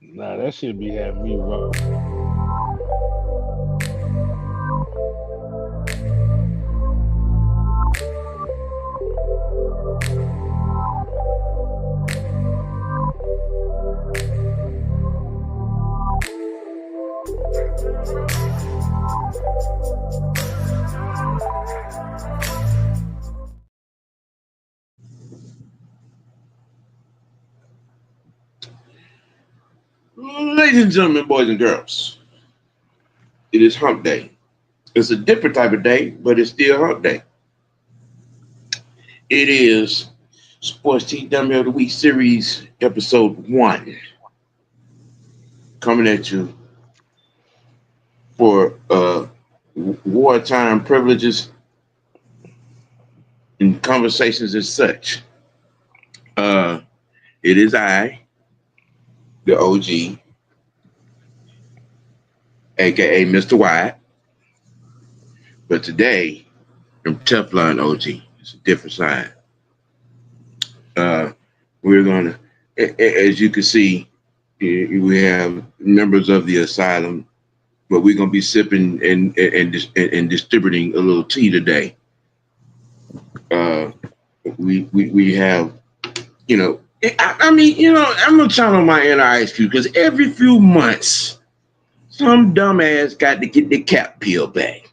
Nah, that should be having me wrong. Ladies and gentlemen, boys and girls, it is hump day. It's a different type of day, but it's still hump day. It is Sports Tea Dummy of the Week series, episode one, coming at you for wartime privileges and conversations as such. Uh, it is I, the OG, aka Mr. Wyatt, but today I'm Teflon OG. It's a different side. Uh, we're gonna, as you can see, we have members of the asylum, but we're gonna be sipping and distributing a little tea today. Uh, we have, I mean, I'm gonna channel my inner Ice Cube because every few months, some dumbass got to get the cap peeled back.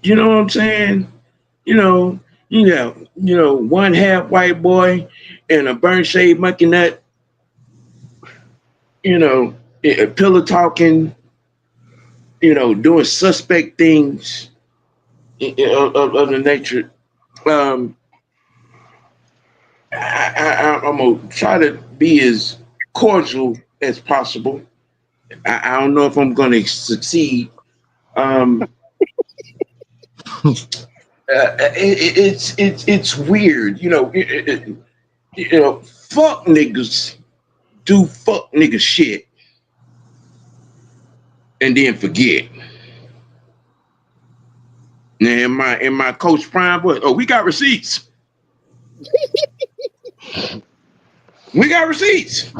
You know what I'm saying? One half white boy and a burnt shade monkey nut, pillow talking, doing suspect things of the nature. Um, I'm gonna try to be as cordial as possible. I don't know if I'm gonna succeed. Um, it's weird, fuck niggas do fuck nigga shit and then forget. Now in my Coach Prime boy, oh, we got receipts. We got receipts.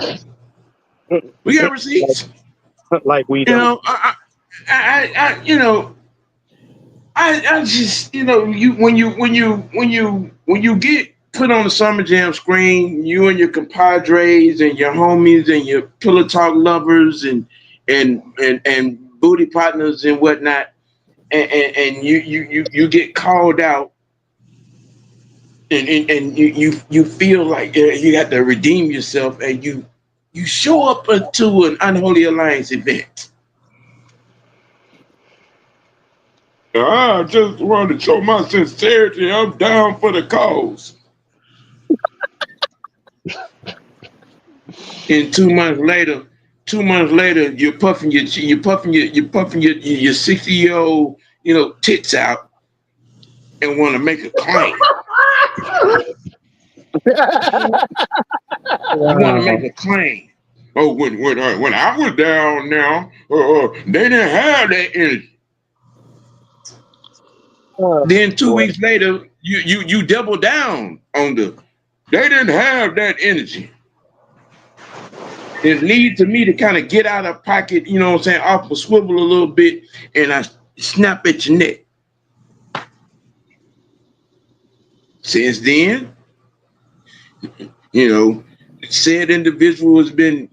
We got receipts. Like we You don't. know, I just, you when you get put on the Summer Jam screen, you and your compadres and your homies and your pillow talk lovers and booty partners and whatnot, and you get called out, and you feel like you got to redeem yourself, and you show up to an Unholy Alliance event. I just wanted to show my sincerity. I'm down for the cause. And 2 months later, you're puffing your 60-year-old tits out and want to make a claim. You want to make a claim. Oh, when I was down now, they didn't have that energy. Then 2 weeks later, you double down on they didn't have that energy. It leads to me to kind of get out of pocket, off a swivel a little bit, and I snap at your neck. Since then, said individual has been,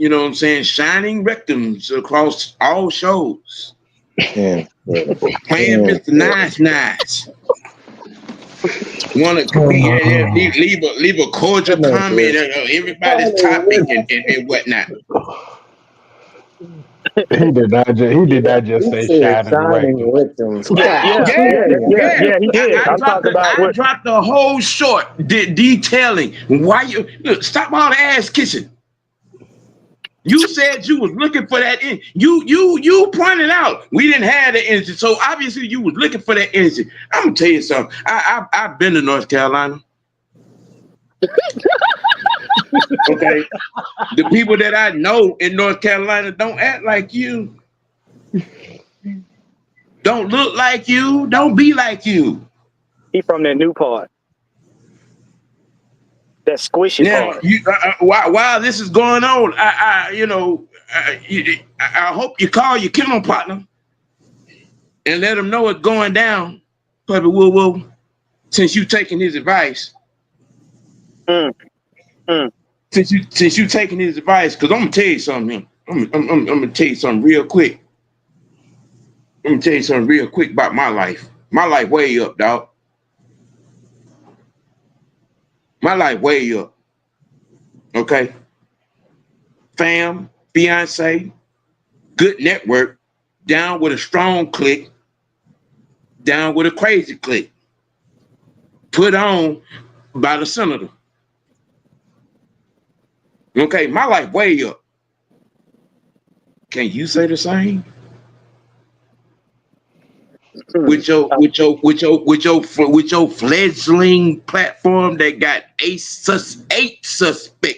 shining rectums across all shows. Yeah. Playing Mr. Nice Nice. Want to leave a cordial comment on everybody's topic and whatnot. He did not just say shining rectum. victims. Yeah, He did. I dropped the whole short detailing why you look. Stop all the ass kissing. You said you was looking for that. You pointed out we didn't have the energy, so obviously you was looking for that energy. I'm gonna tell you something. I've been to North Carolina. Okay, the people that I know in North Carolina don't act like you, don't look like you, don't be like you. He from that new part. That squishy Now, part. while this is going on, I hope you call your kennel partner and let him know it's going down. Puppy woo woo. Since you taking his advice. Mm, mm. Since you taking his advice, because I'm gonna tell you something. I'm gonna tell you something real quick. I'm gonna tell you something real quick about my life. My life way up, dog. My life way up. Okay. Fam, fiance, good network, down with a strong click, down with a crazy click. Put on by the senator. Okay, my life way up. Can you say the same? With your fledgling platform that got eight suspect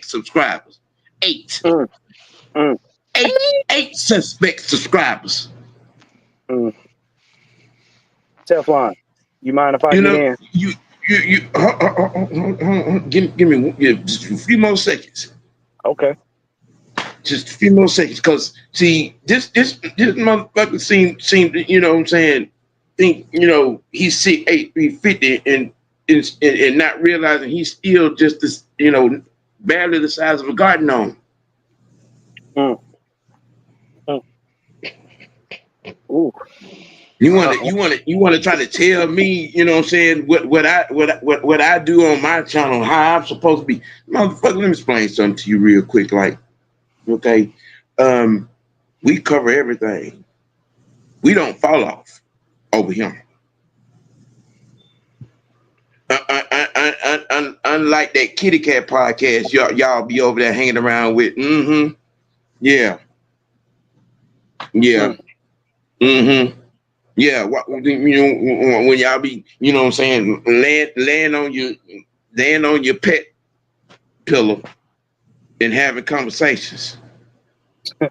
subscribers. Eight. Mm, mm, Eight suspect subscribers. mm. Teflon, you mind if I You get know, in? give me just a few more seconds. Okay. Just a few more seconds, because see, this motherfucker seem to, you know what I'm saying, think, you know, he's 6'8", 350 and not realizing he's still just this, you know, barely the size of a garden gnome. Mm, mm. Ooh. You want to try to tell me, you know what I'm saying, what I do on my channel, how I'm supposed to be. Motherfucker, let me explain something to you real quick. Like, okay, we cover everything. We don't fall off over here. Unlike that kitty cat podcast, y'all be over there hanging around with. Yeah. Yeah. Mm. Yeah. What, you know, when y'all be, you know what I'm saying, laying on your pet pillow and having conversations. Then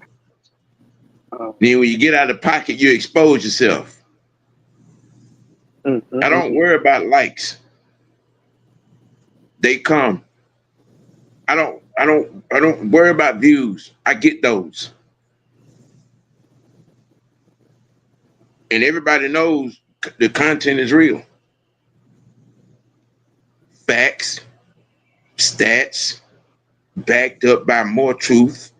when you get out of the pocket, you expose yourself. I don't worry about likes. They come. I don't worry about views. I get those. And everybody knows the content is real. Facts, stats, backed up by more truth,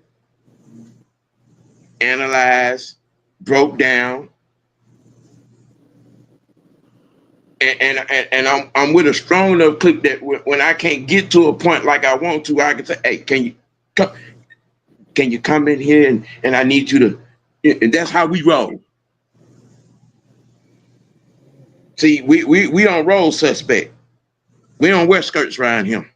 analyzed, broke down. And I'm with a strong enough click that when I can't get to a point like I want to, I can say, hey, can you come in here and I need you to, and that's how we roll. See, we don't roll suspect. We don't wear skirts around him.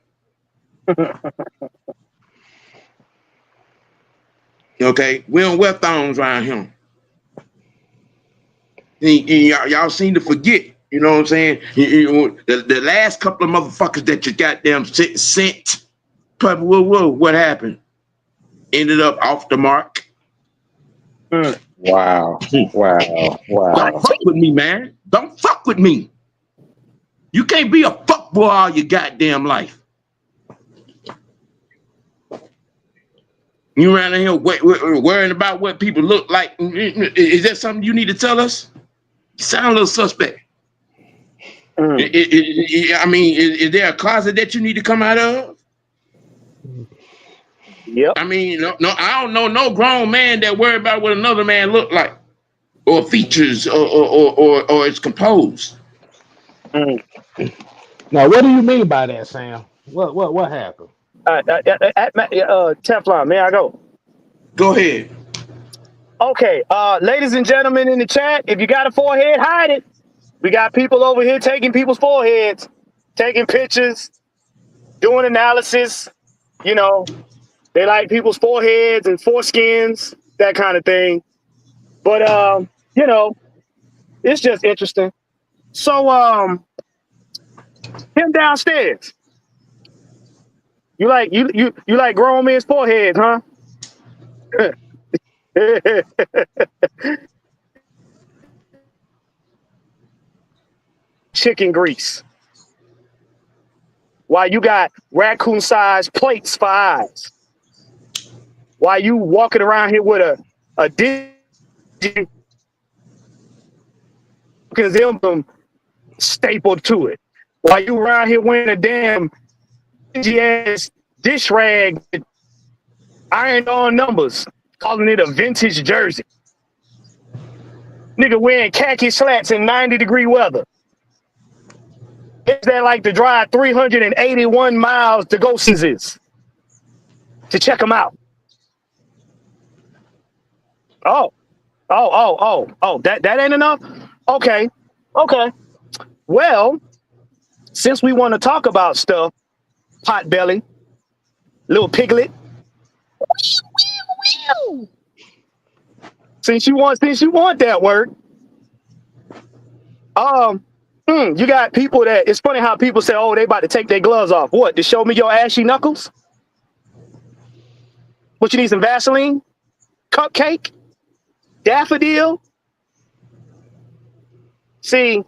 Okay, we don't wear thongs around him. Y'all seem to forget. You know what I'm saying? The last couple of motherfuckers that you goddamn sent, whoa, what happened? Ended up off the mark. Wow. Don't fuck with me, man. Don't fuck with me. You can't be a fuckboy all your goddamn life. You around here worrying about what people look like. Is that something you need to tell us? You sound a little suspect. I mean, is there a closet that you need to come out of? Yep. I mean, no, I don't know no grown man that worry about what another man look like, or features, or is composed. Now, what do you mean by that, Sam? What happened? Teflon, may I go? Go ahead. Okay, ladies and gentlemen in the chat, if you got a forehead, hide it. We got people over here taking people's foreheads, taking pictures, doing analysis. You know, they like people's foreheads and foreskins, that kind of thing. But you know, it's just interesting. So him downstairs. You like grown men's foreheads, huh? Chicken grease. While you got raccoon-sized plates for eyes. While you walking around here with a emblem stapled to it. While you around here wearing a damn dingy-ass dish rag with ironed on numbers, calling it a vintage jersey. Nigga wearing khaki slats in 90-degree weather. Is that like to drive 381 miles to go see this? To check them out. Oh, that ain't enough? Okay. Well, since we want to talk about stuff, Potbelly, little piglet. Since you want that word, you got people that, it's funny how people say, oh, they about to take their gloves off. What, to show me your ashy knuckles? What, you need some Vaseline? Cupcake? Daffodil? See,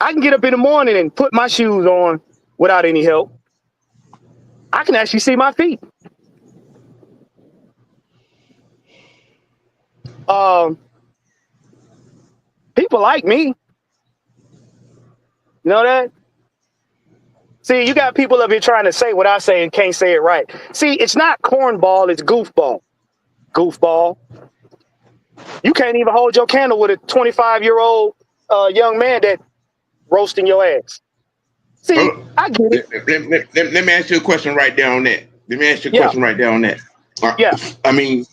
I can get up in the morning and put my shoes on without any help. I can actually see my feet. People like me. You know that? See, you got people up here trying to say what I say and can't say it right. See, it's not cornball, it's goofball. Goofball. You can't even hold your candle with a 25-year-old young man that roasting your ass. See, I get it. Let me ask you a question right there on that. Yeah. I mean,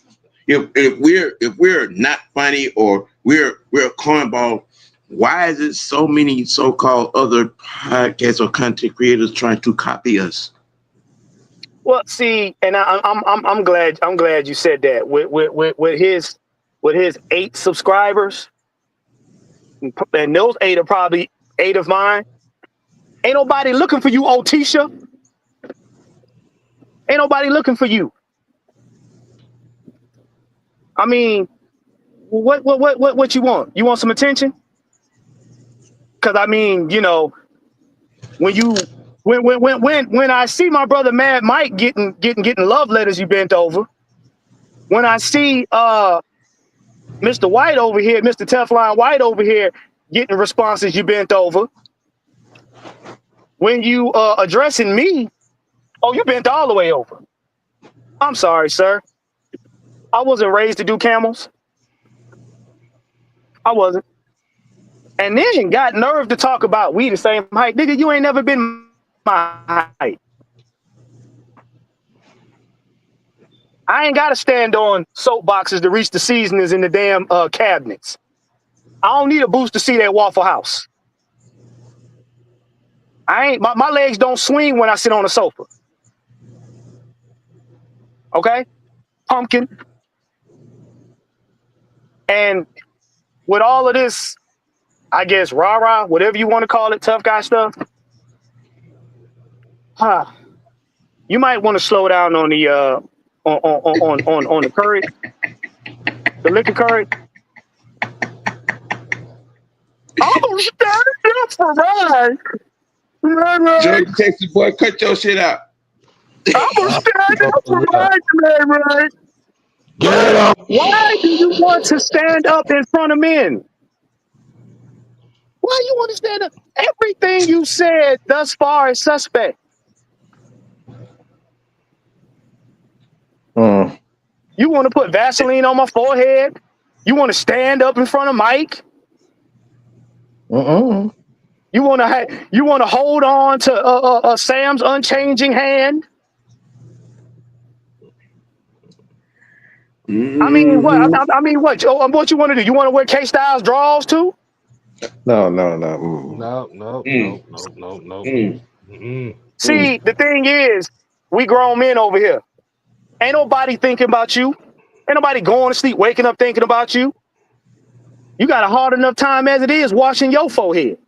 if we're not funny or we're cornball, why is it so many so-called other podcasts or content creators trying to copy us? Well, see, and I'm glad you said that. With his 8 subscribers, and those 8 are probably 8 of mine. Ain't nobody looking for you, Otisha. Ain't nobody looking for you. I mean, what you want? You want some attention? Because I mean, you know, when I see my brother Mad Mike getting love letters, you bent over. When I see Mr. White over here, Mr. Teflon White over here getting responses, you bent over. When you addressing me, oh, you bent all the way over. I'm sorry, sir. I wasn't raised to do camels. I wasn't. And then got nerve to talk about we the same height. Nigga, you ain't never been my height. I ain't got to stand on soapboxes to reach the seasonings in the damn cabinets. I don't need a boost to see that Waffle House. My legs don't swing when I sit on a sofa. Okay? Pumpkin. And with all of this, I guess, rah-rah, whatever you want to call it, tough guy stuff, you might want to slow down on the on the courage, the liquor courage. I'm standing up for right. George Texas boy, cut your shit out. I'm standing up for right. Why do you want to stand up in front of men? Why you want to stand up? Everything you said thus far is suspect. You want to put Vaseline on my forehead? You want to stand up in front of Mike? You want to hold on to Sam's unchanging hand? I mean, what? I mean, what? What you want to do? You want to wear K-Styles drawers too? No. See, the thing is, we grown men over here. Ain't nobody thinking about you. Ain't nobody going to sleep, waking up thinking about you. You got a hard enough time as it is washing your forehead.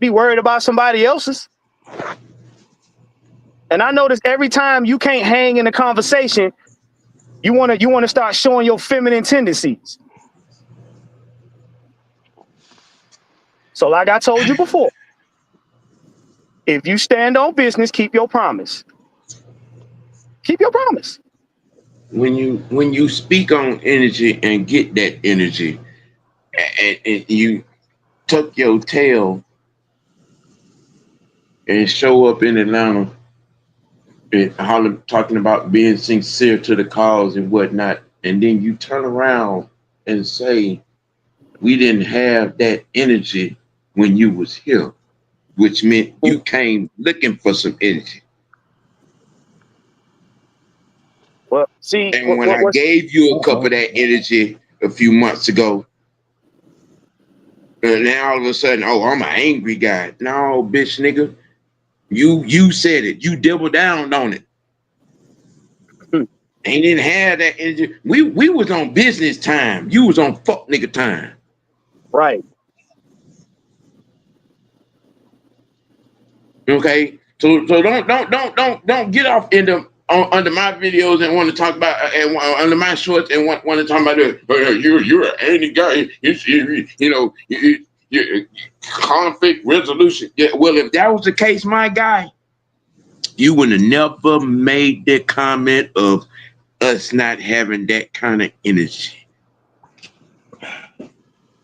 Be worried about somebody else's. And I notice every time you can't hang in a conversation, you want to start showing your feminine tendencies. So like I told you before, if you stand on business, keep your promise. Keep your promise. When you speak on energy and get that energy, and you tuck your tail and show up in Atlanta and Harlem talking about being sincere to the cause and whatnot, and then you turn around and say we didn't have that energy when you was here, which meant you came looking for some energy. Well, see, And when I gave you a cup of that energy a few months ago, and now all of a sudden, oh, I'm an angry guy. No, bitch, nigga, you said it. You doubled down on it. And didn't have that energy. We was on business time. You was on fuck nigga time. Right. Okay. So don't get off into under my videos and want to talk about and under my shorts and want to talk about you're an angry guy. You conflict resolution. Yeah, well, if that was the case, my guy, you would have never made that comment of us not having that kind of energy.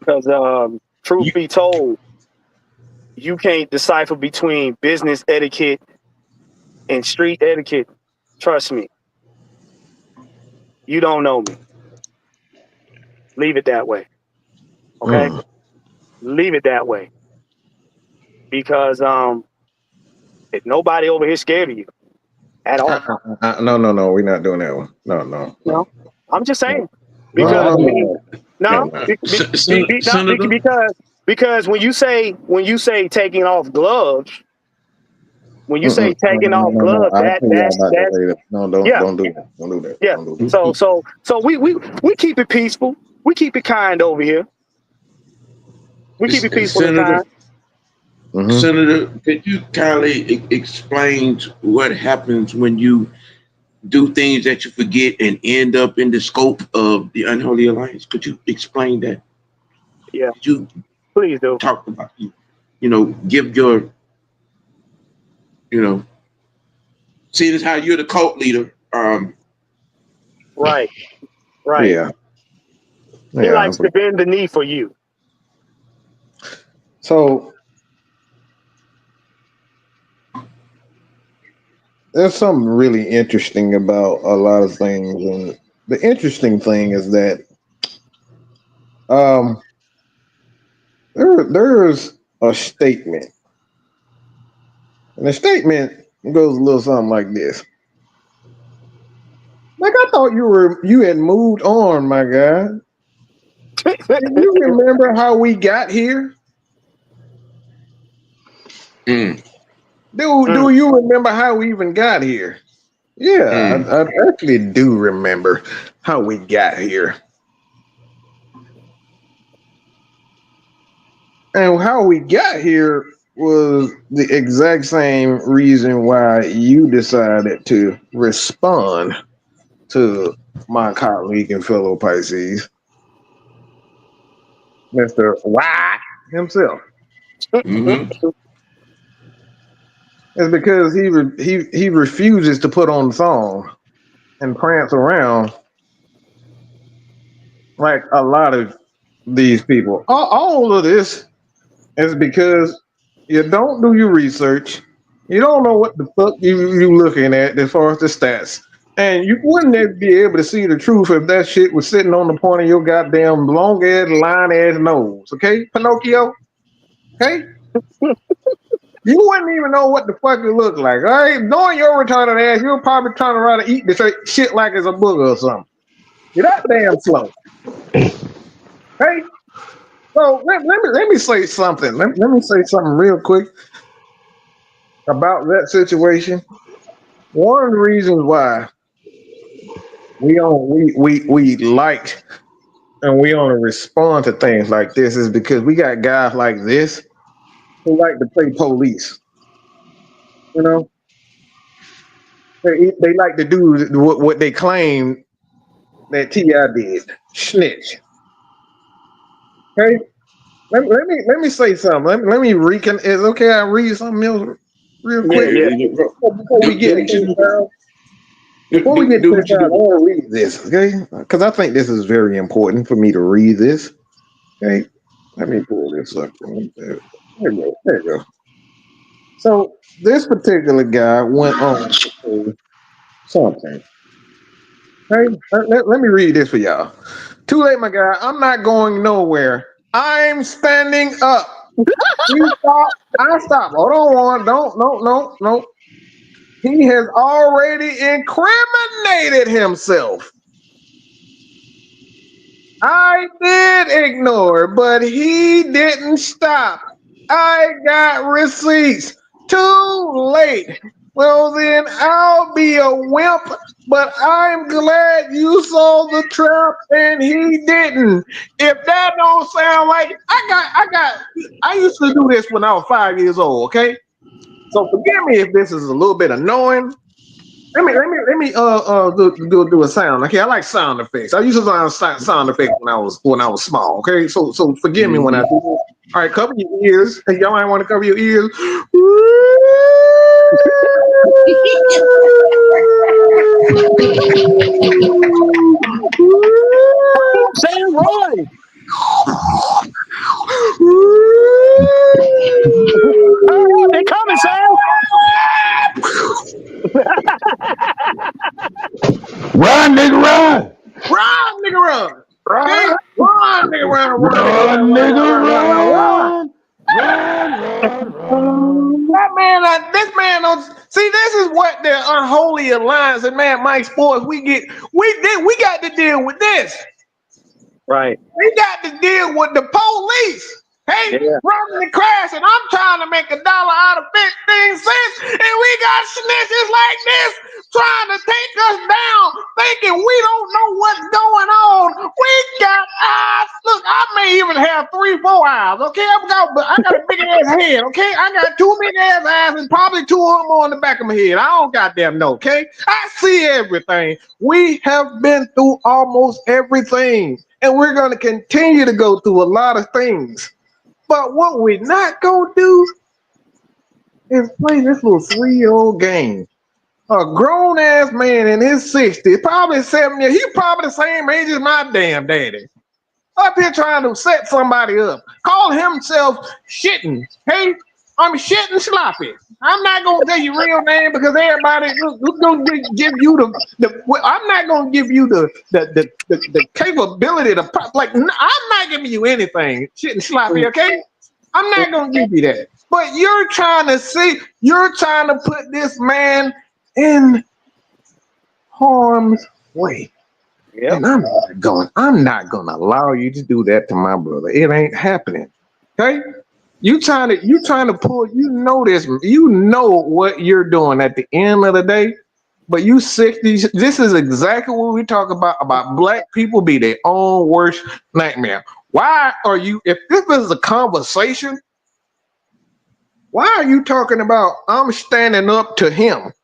Because truth be told, you can't decipher between business etiquette and street etiquette. Trust me. You don't know me. Leave it that way. Okay? Leave it that way. Because if nobody over here scared of you at all. No, we're not doing that one. No. I'm just saying. Because because when you say taking off gloves, when you say taking off gloves, that's don't do that. Don't do that. Yeah. Don't do that. So we keep it peaceful. We keep it kind over here. We keep it peaceful and kind. Senator, could you kindly explain what happens when you do things that you forget and end up in the scope of the Unholy Alliance? Could you explain that? Yeah. Could you please do talk about give your seeing as how you're the cult leader. Right. Yeah. He likes to bend the knee for you. So there's something really interesting about a lot of things, and the interesting thing is that there's a statement, and the statement goes a little something like this. Like, I thought you had moved on, my guy. Do you remember how we got here? Do you remember how we even got here? Yeah, I actually do remember how we got here. And how we got here was the exact same reason why you decided to respond to my colleague and fellow Pisces, Mr. White himself. It's because he refuses to put on the song and prance around like a lot of these people. All of this is because you don't do your research. You don't know what the fuck you looking at as far as the stats. And you wouldn't be able to see the truth if that shit was sitting on the point of your goddamn long ass line ass nose. Okay, Pinocchio? Okay? You wouldn't even know what the fuck it looked like. All right, knowing your retarded ass, you're probably trying to try to eat this shit like it's a booger or something. You're that damn slow. Hey, so let me say something. Let me say something real quick about that situation. One of the reasons why we like and we only respond to things like this is because we got guys like this who like to play police. You know, they like to do what they claim that T.I. did, snitch. Okay, let me say something. Let me recon. It's okay. I read something else real quick. Before we get to this, I want to read this, okay? Because I think this is very important for me to read this. Okay, let me pull this up. There you go. So this particular guy went on to say something. Okay, let me read this for y'all. Too late, my guy. I'm not going nowhere. I'm standing up. I stop. Hold on, no. He has already incriminated himself. I did ignore, but he didn't stop. I got receipts. Too late. Well, then I'll be a wimp, but I'm glad you saw the trap and he didn't. If that don't sound like I used to do this when I was 5 years old, okay? So forgive me if this is a little bit annoying. Let me do a sound. Okay, I like sound effects. I used to learn sound effects when I was small. Okay, so forgive me when I do this. All right, cover your ears. Hey, y'all ain't want to cover your ears. Sam Roy. They're coming, Sam. Run, nigga, run! Run, nigga, run! Okay? Run, nigga, run! Run, nigga, run! Run! This man don't see. This is what the unholy alliance and man Mike Sports. We got to deal with this. Right. We got to deal with the police. Hey, running and crashing. I'm trying to make $1 out of 15 cents, and we got snitches like this trying to take us down, thinking we don't know what's going on. We got eyes. Look, I may even have 3-4 eyes. Okay, I got a big ass head. Okay, I got 2 big ass eyes and probably 2 of them on the back of my head. I don't goddamn know. Okay, I see everything. We have been through almost everything, and we're going to continue to go through a lot of things. But what we're not gonna do is play this little 3-year-old game. A grown ass man in his 60s, probably 70, he's probably the same age as my damn daddy. Up here trying to set somebody up. Call himself shitting. Hey, I'm shitting sloppy. I'm not gonna tell you real name because everybody who's gonna give you I'm not gonna give you the capability to like. I'm not giving you anything. Shitting sloppy, okay? I'm not gonna give you that. But you're trying to put this man in harm's way. Yep. And I'm not gonna allow you to do that to my brother. It ain't happening. Okay? You trying to pull, this, what you're doing at the end of the day, but you 60s, this is exactly what we talk about black people be their own worst nightmare. Why are you, if this is a conversation, why are you talking about I'm standing up to him?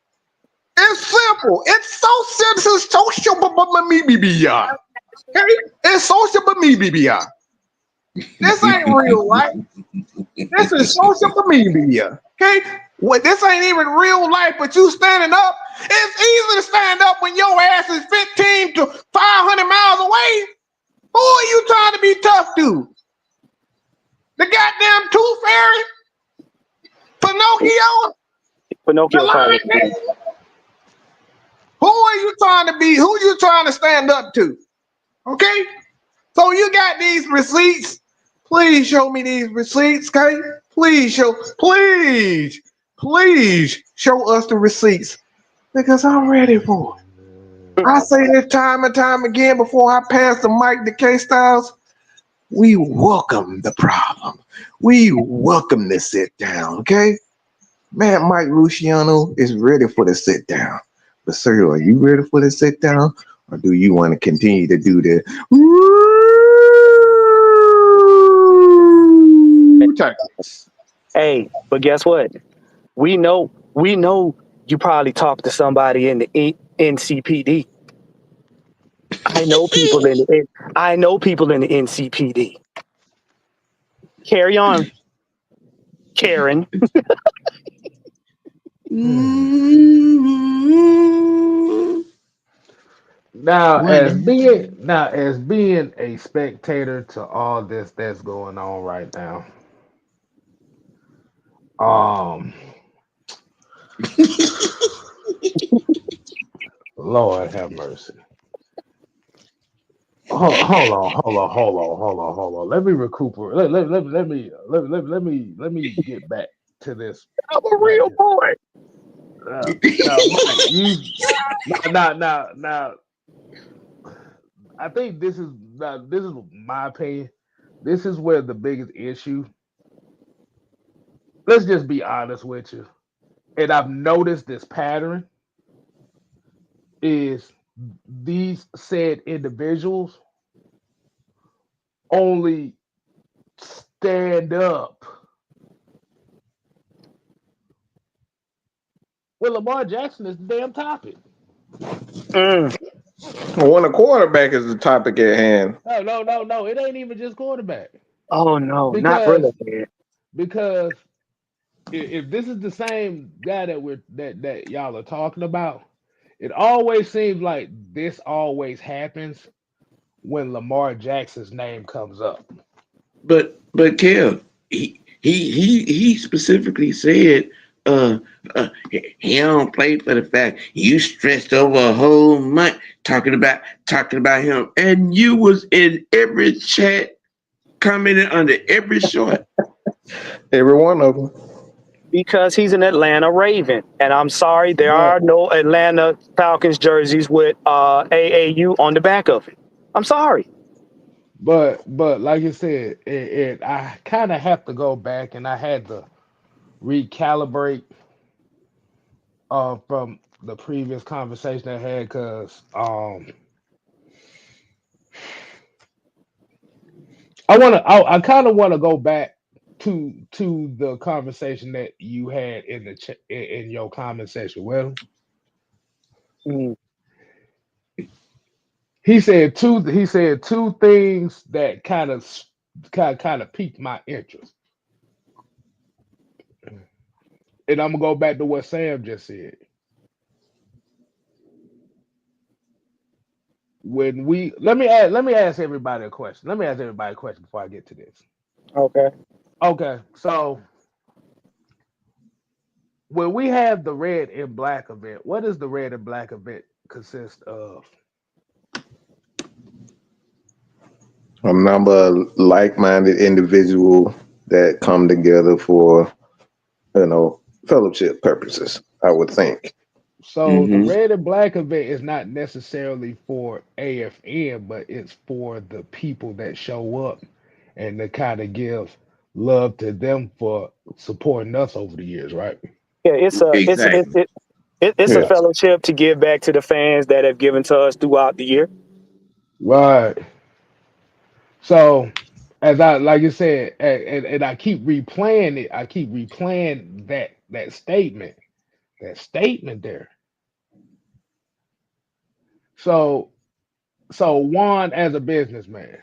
It's simple. It's so simple. It's social, okay? It's social, This ain't real life. This is social media. Okay? Well, this ain't even real life, but you standing up. It's easy to stand up when your ass is 15 to 500 miles away. Who are you trying to be tough to? The goddamn Tooth Fairy? Pinocchio? Who are you trying to be? Who you trying to stand up to? Okay? So you got these receipts. Please show me these receipts, okay? Please show us the receipts because I'm ready for it. I say this time and time again before I pass the mic to K-Styles. We welcome the problem. We welcome the sit down, okay? Man, Mike Luciano is ready for the sit down. But sir, are you ready for the sit down? Or do you want to continue to do the Hey, but guess what? We know you probably talked to somebody in the NCPD. I know people in the NCPD. Carry on, Karen. Mm-hmm. Now, What? as being a spectator to all this that's going on right now, um, Lord have mercy. Hold on. Let me recuperate. Let me get back to this I'm a right real here. boy. Now, Mike, you now. I think this is my opinion. This is where the biggest issue. Let's just be honest with you. And I've noticed this pattern is these said individuals only stand up when Lamar Jackson is the damn topic. Mm. When a quarterback is the topic at hand, No. It ain't even just quarterback. Oh no, not really, Because man. because if this is the same guy that y'all are talking about, it always seems like this always happens when Lamar Jackson's name comes up. But Kev, he specifically said he don't play for the fact you stressed over a whole month talking about him, and you was in every chat commenting under every short. every one of them. Because he's an Atlanta Raven, and I'm sorry, there But are no Atlanta Falcons jerseys with AAU on the back of it. I'm sorry. but like you said, I kind of have to go back and I had to recalibrate from the previous conversation I had because I kind of want to go back to the conversation that you had in in your comment section. Well, Mm. he said two things that kind of piqued my interest, and I'm gonna go back to what Sam just said. When we let me ask everybody a question. Let me ask everybody a question before I get to this. Okay. Okay, so when we have the red and black event, what does the red and black event consist of? A number of like-minded individual that come together for fellowship purposes. I would think. So the Mm-hmm. red and black event is not necessarily for AFN, but it's for the people that show up and to kind of give love to them for supporting us over the years, right? Yeah, it's a it's it, Exactly. it, it it's a Yeah. fellowship to give back to the fans that have given to us throughout the year. Right. So as I like you said, and I keep replaying it, I keep replaying that statement there. So Juan, as a businessman,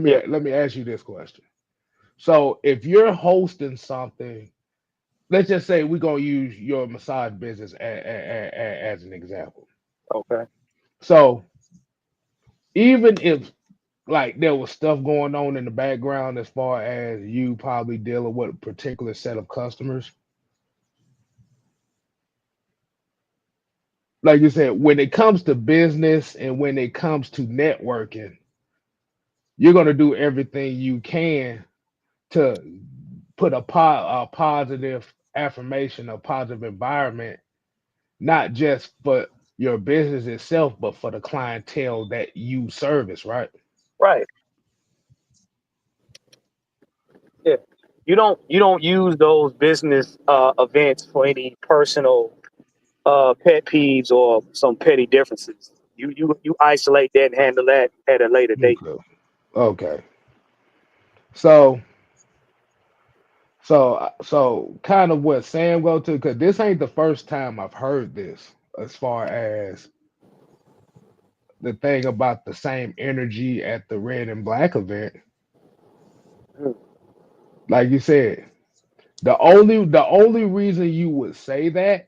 Yeah. let me ask you this question. So if you're hosting something, let's just say we're gonna use your massage business as an example. Okay. So even if like there was stuff going on in the background as far as you probably dealing with a particular set of customers, like you said, when it comes to business and when it comes to networking, you're gonna do everything you can to put a positive affirmation, a positive environment, not just for your business itself, but for the clientele that you service, right? Right. Yeah. You don't use those business events for any personal pet peeves or some petty differences. You isolate that and handle that at a later date. Okay. Okay. So so kind of what Sam go to, because this ain't the first time I've heard this as far as the thing about the same energy at the red and black event. Mm. Like you said, the only reason you would say that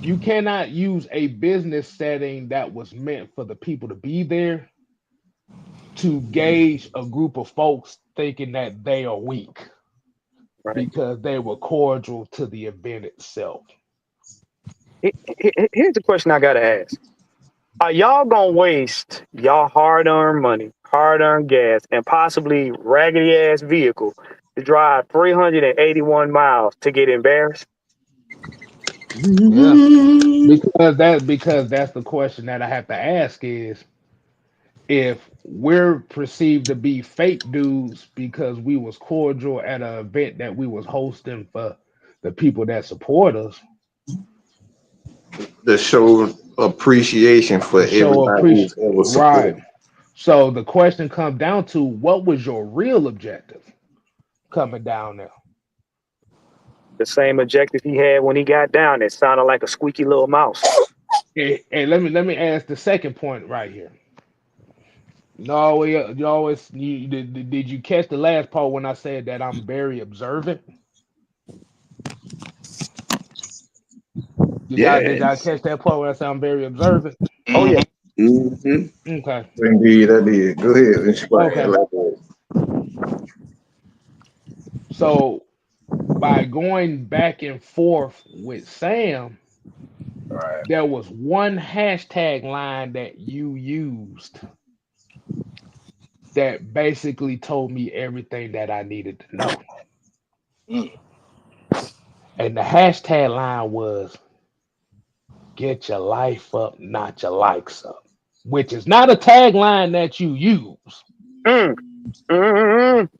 You cannot use a business setting that was meant for the people to be there to gauge a group of folks thinking that they are weak Right. because they were cordial to the event itself. Here's the question I gotta ask: are y'all gonna waste y'all hard-earned money, hard-earned gas, and possibly raggedy-ass vehicle to drive 381 miles to get embarrassed? Yeah. Because that's the question that I have to ask is if we're perceived to be fake dudes because we was cordial at an event that we was hosting for the people that support us To show appreciation for to show everybody who's appreciation, ever right? supported. So the question comes down to what was your real objective coming down there? The same objective he had when he got down there, sounded like a squeaky little mouse. And let me ask the second point right here. No, you always did you catch the last part when I said that I'm very observant? Did y'all Yes. catch that part when I said I'm very observant? Oh yeah. Mm-hmm. Okay. Indeed, I did. Go ahead, explain. Okay. Elaborate. So by going back and forth with Sam, Right. there was one hashtag line that you used that basically told me everything that I needed to know. Mm. And the hashtag line was get your life up, not your likes up, which is not a tagline that you use. Mm, mm,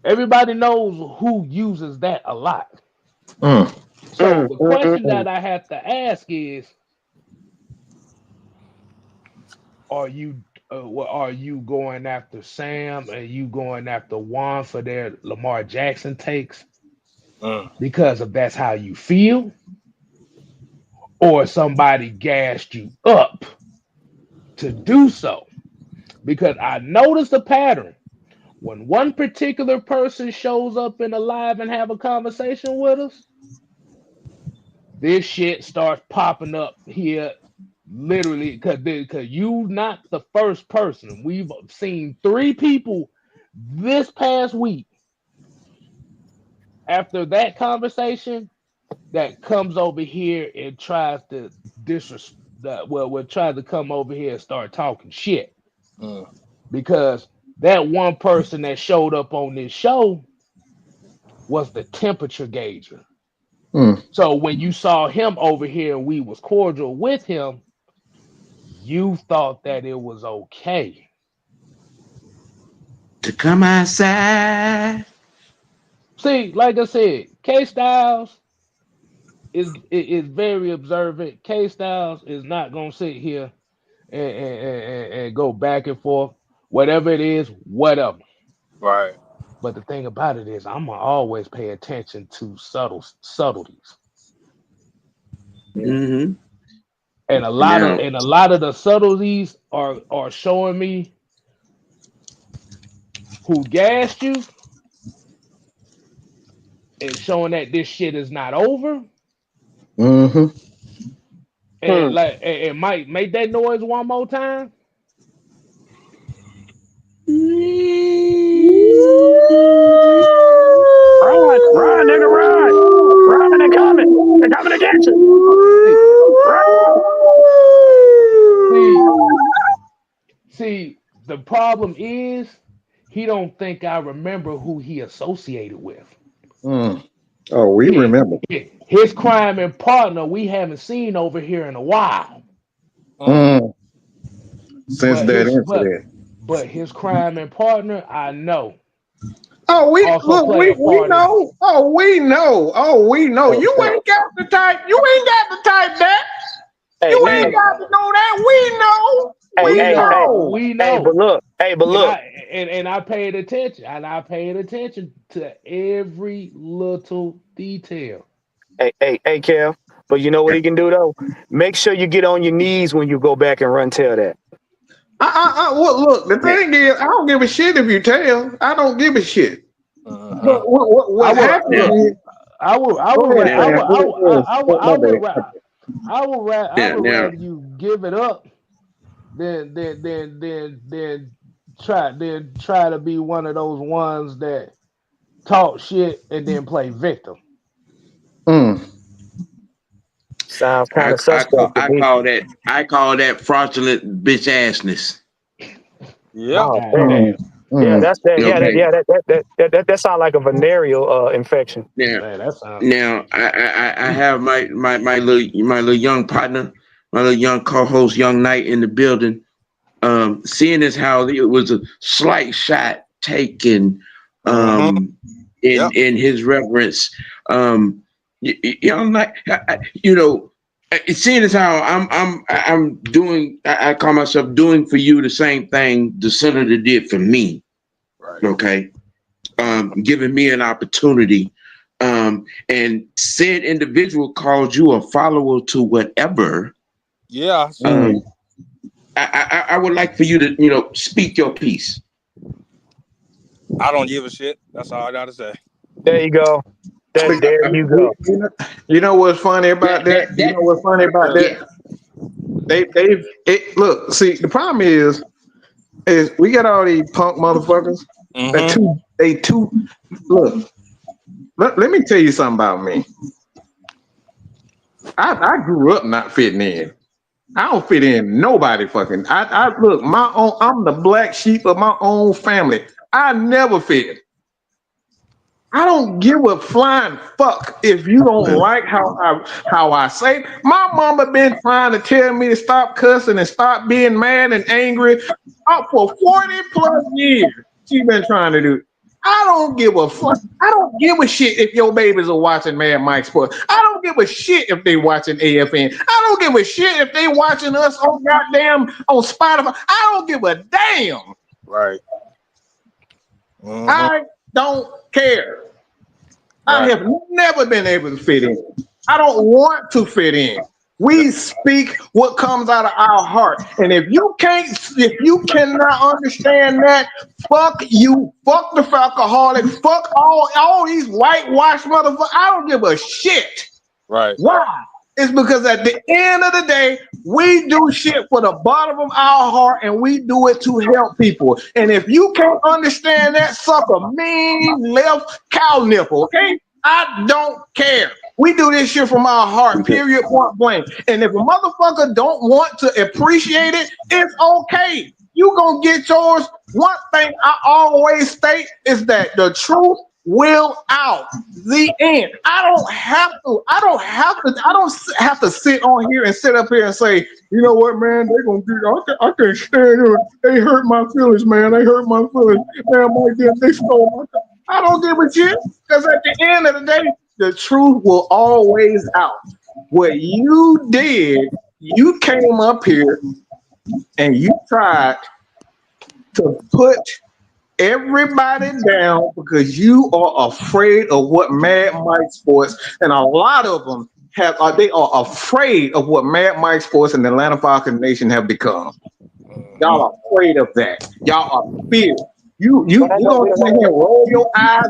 Everybody knows who uses that a lot. Mm. So mm, the mm, mm, question mm. that I have to ask is, are you are you going after Sam and you going after Juan for their Lamar Jackson takes Mm. because of that's how you feel, or somebody gassed you up to do so? Because I noticed a pattern. When one particular person shows up in a live and have a conversation with us, this shit starts popping up here literally because you not the first person. We've seen three people this past week after that conversation that comes over here and tries to disrespect will try to come over here and start talking shit Mm. because that one person that showed up on this show was the temperature gauger. Mm. So when you saw him over here and we was cordial with him, you thought that it was okay. To come outside. See, like I said, K Styles is very observant. K Styles is not gonna sit here and go back and forth. Whatever it is, whatever. Right. But the thing about it is, I'm gonna always pay attention to subtleties, Yeah. Mm-hmm. and Now, a lot of the subtleties are showing me who gassed you and showing that this shit is not over. Mm-hmm. And like, and Mike, make that noise one more time. Run, nigga, run. Run, they're coming. They're coming to get you. See, Run. see, see. The problem is he don't think I remember who he associated with. Mm. Oh, we His, remember. his crime and partner we haven't seen over here in a while. Mm. Mm. Since But that his but incident. but his crime and partner I know Oh, we also look, play a we part in. know. Oh, we know. Oh, we know. Hey, You hey, ain't got to type. You ain't got to type that. hey, You ain't hey, got to know that. We know. hey, We We hey, hey, know, know. we hey, but know. look, hey, but And look, I paid attention, and I paid attention to every little detail. hey, Kev. But you know what he can do though? Make sure you get on your knees when you go back and run tell that. Look, the yeah, thing is, I don't give a shit if you tell. I don't give a shit. Mm-hmm. But what I what will now, happened is, I would, I Go would, ahead, Now, I would, Sam. I would, I My would, bad. I now, would now, rather you give it up than try to be one of those ones that talk shit and then play victim. Mm. Sounds kind I, of I call suspect to I me. call that I call that fraudulent bitch assness. Yeah. Oh God damn. damn. Mm. Yeah, Mm. that's that. Yeah, Okay. that sounds like a venereal infection. Now, Man, that sounds. I have my little young partner, my little young co-host, young knight in the building. Seeing as how it was a slight shot taken Mm-hmm. in Yep. his reverence. I'm like, seeing as how I'm doing, I call myself doing for you the same thing the senator did for me. Right. Okay, giving me an opportunity. And said individual called you a follower to whatever. Yeah. I seen Mm. it. Um, I would like for you to, speak your piece. I don't give a shit. That's all I gotta say. There you go. Uh, There you go. You know what's funny about that that? that You that know what's funny about Yeah. that? yeah. Look. See, the problem is we got all these punk motherfuckers. Mm-hmm. They too. Look, let me tell you something about me. I grew up not fitting in. I don't fit in nobody fucking. I look my own. I'm the black sheep of my own family. I never fit. I don't give a flying fuck if you don't like how I say. My mama been trying to tell me to stop cussing and stop being mad and angry for 40 plus years. She been trying to do. I don't give a fuck. I don't give a shit if your babies are watching Mad Mike Sports. I don't give a shit if they watching AFN. I don't give a shit if they watching us on goddamn on Spotify. I don't give a damn. Right. Mm-hmm. I don't care. I Right. have never been able to fit in. I don't want to fit in. Yep. We speak what comes out of our heart. And if you cannot understand that, fuck you, fuck the alcoholic, fuck all these whitewashed motherfuckers. I don't give a shit. Right. Why? It's because at the end of the day, we do shit for the bottom of our heart and we do it to help people. And if you can't understand that, suck a mean left cow nipple, okay? I don't care. We do this shit from our heart, period, point blank. And if a motherfucker don't want to appreciate it, it's okay. You gonna get yours. One thing I always state is that the truth will out. The end. I don't have to sit on here and sit up here and say, you know what, man, they gonna get I can't stand it. They hurt my feelings, man. They hurt my feelings. Man, my God, they stole my I don't give a shit. Because at the end of the day, the truth will always out. What you did, you came up here and you tried to put everybody down because you are afraid of what Mad Mike Sports and a lot of them they are afraid of what Mad Mike Sports and the Atlanta Falcons Nation have become. Mm-hmm. Y'all are afraid of that. Y'all are feared. You But I know gonna we sit here and roll your eyes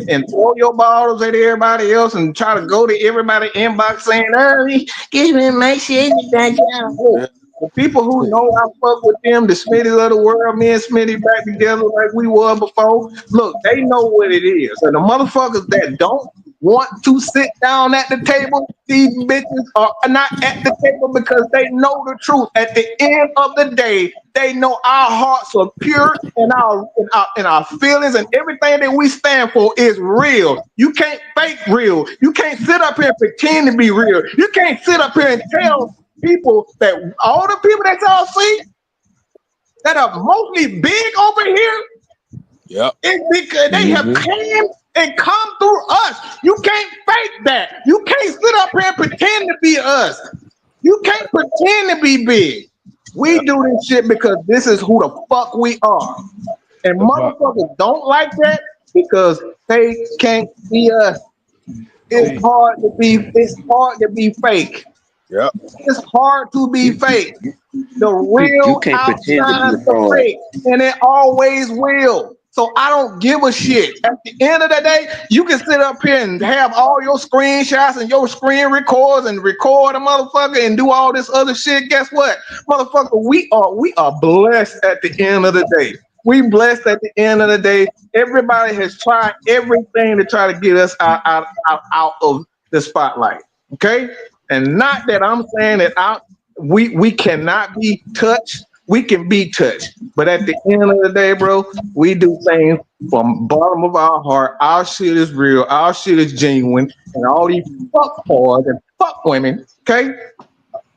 and throw your bottles at everybody else and try to go to everybody inbox saying, "Oh, give me my shit." Yeah. The people who know I fuck with them, the Smitties of the world, me and Smitty back together like we were before. Look, they know what it is. And the motherfuckers that don't want to sit down at the table, these bitches are not at the table because they know the truth. At the end of the day, they know our hearts are pure and our feelings and everything that we stand for is real. You can't fake real. You can't sit up here and pretend to be real. You can't sit up here and tell people that all the people that y'all see that are mostly big over here Yep. is because they have came and come through us. You can't fake that. You can't sit up here and pretend to be us. You can't pretend to be big. We Yep. do this shit because this is who the fuck we are. And motherfuckers don't like that because they can't see us. It's hard to be fake. Yep. It's hard to be fake. The You real can't pretend to be outshines the hard. fake, and it always will. So I don't give a shit. At the end of the day, you can sit up here and have all your screenshots and your screen records and record a motherfucker and do all this other shit. Guess what, motherfucker? We are blessed at the end of the day. We blessed at the end of the day. Everybody has tried everything to try to get us out of the spotlight. Okay, and not that I'm saying that we cannot be touched. We can be touched, but at the end of the day, bro, we do things from bottom of our heart. Our shit is real. Our shit is genuine. And all these fuck boys and fuck women, okay,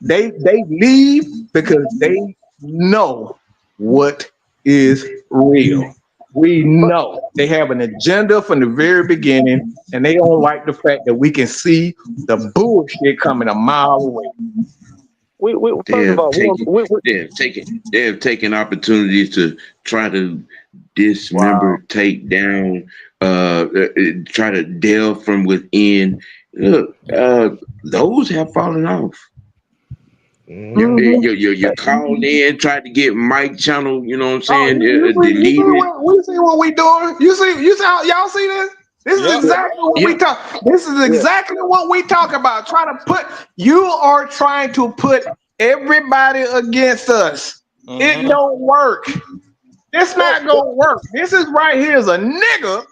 they leave because they know what is real. We know they have an agenda from the very beginning, and they don't like the fact that we can see the bullshit coming a mile away. We They first of have all, taken they have taken opportunities to try to dismember, take down, try to delve from within. Look, those have fallen off. Mhm. You called in, tried to get Mike channel, you know what I'm Oh, saying, you see deleted. what we doing? You see how y'all see this? This is Yep. exactly what we Yep. talk. This is yeah. exactly what we talk about. You are trying to put everybody against us. It Mm-hmm. don't work. It's not gonna work. This is right here is a nigga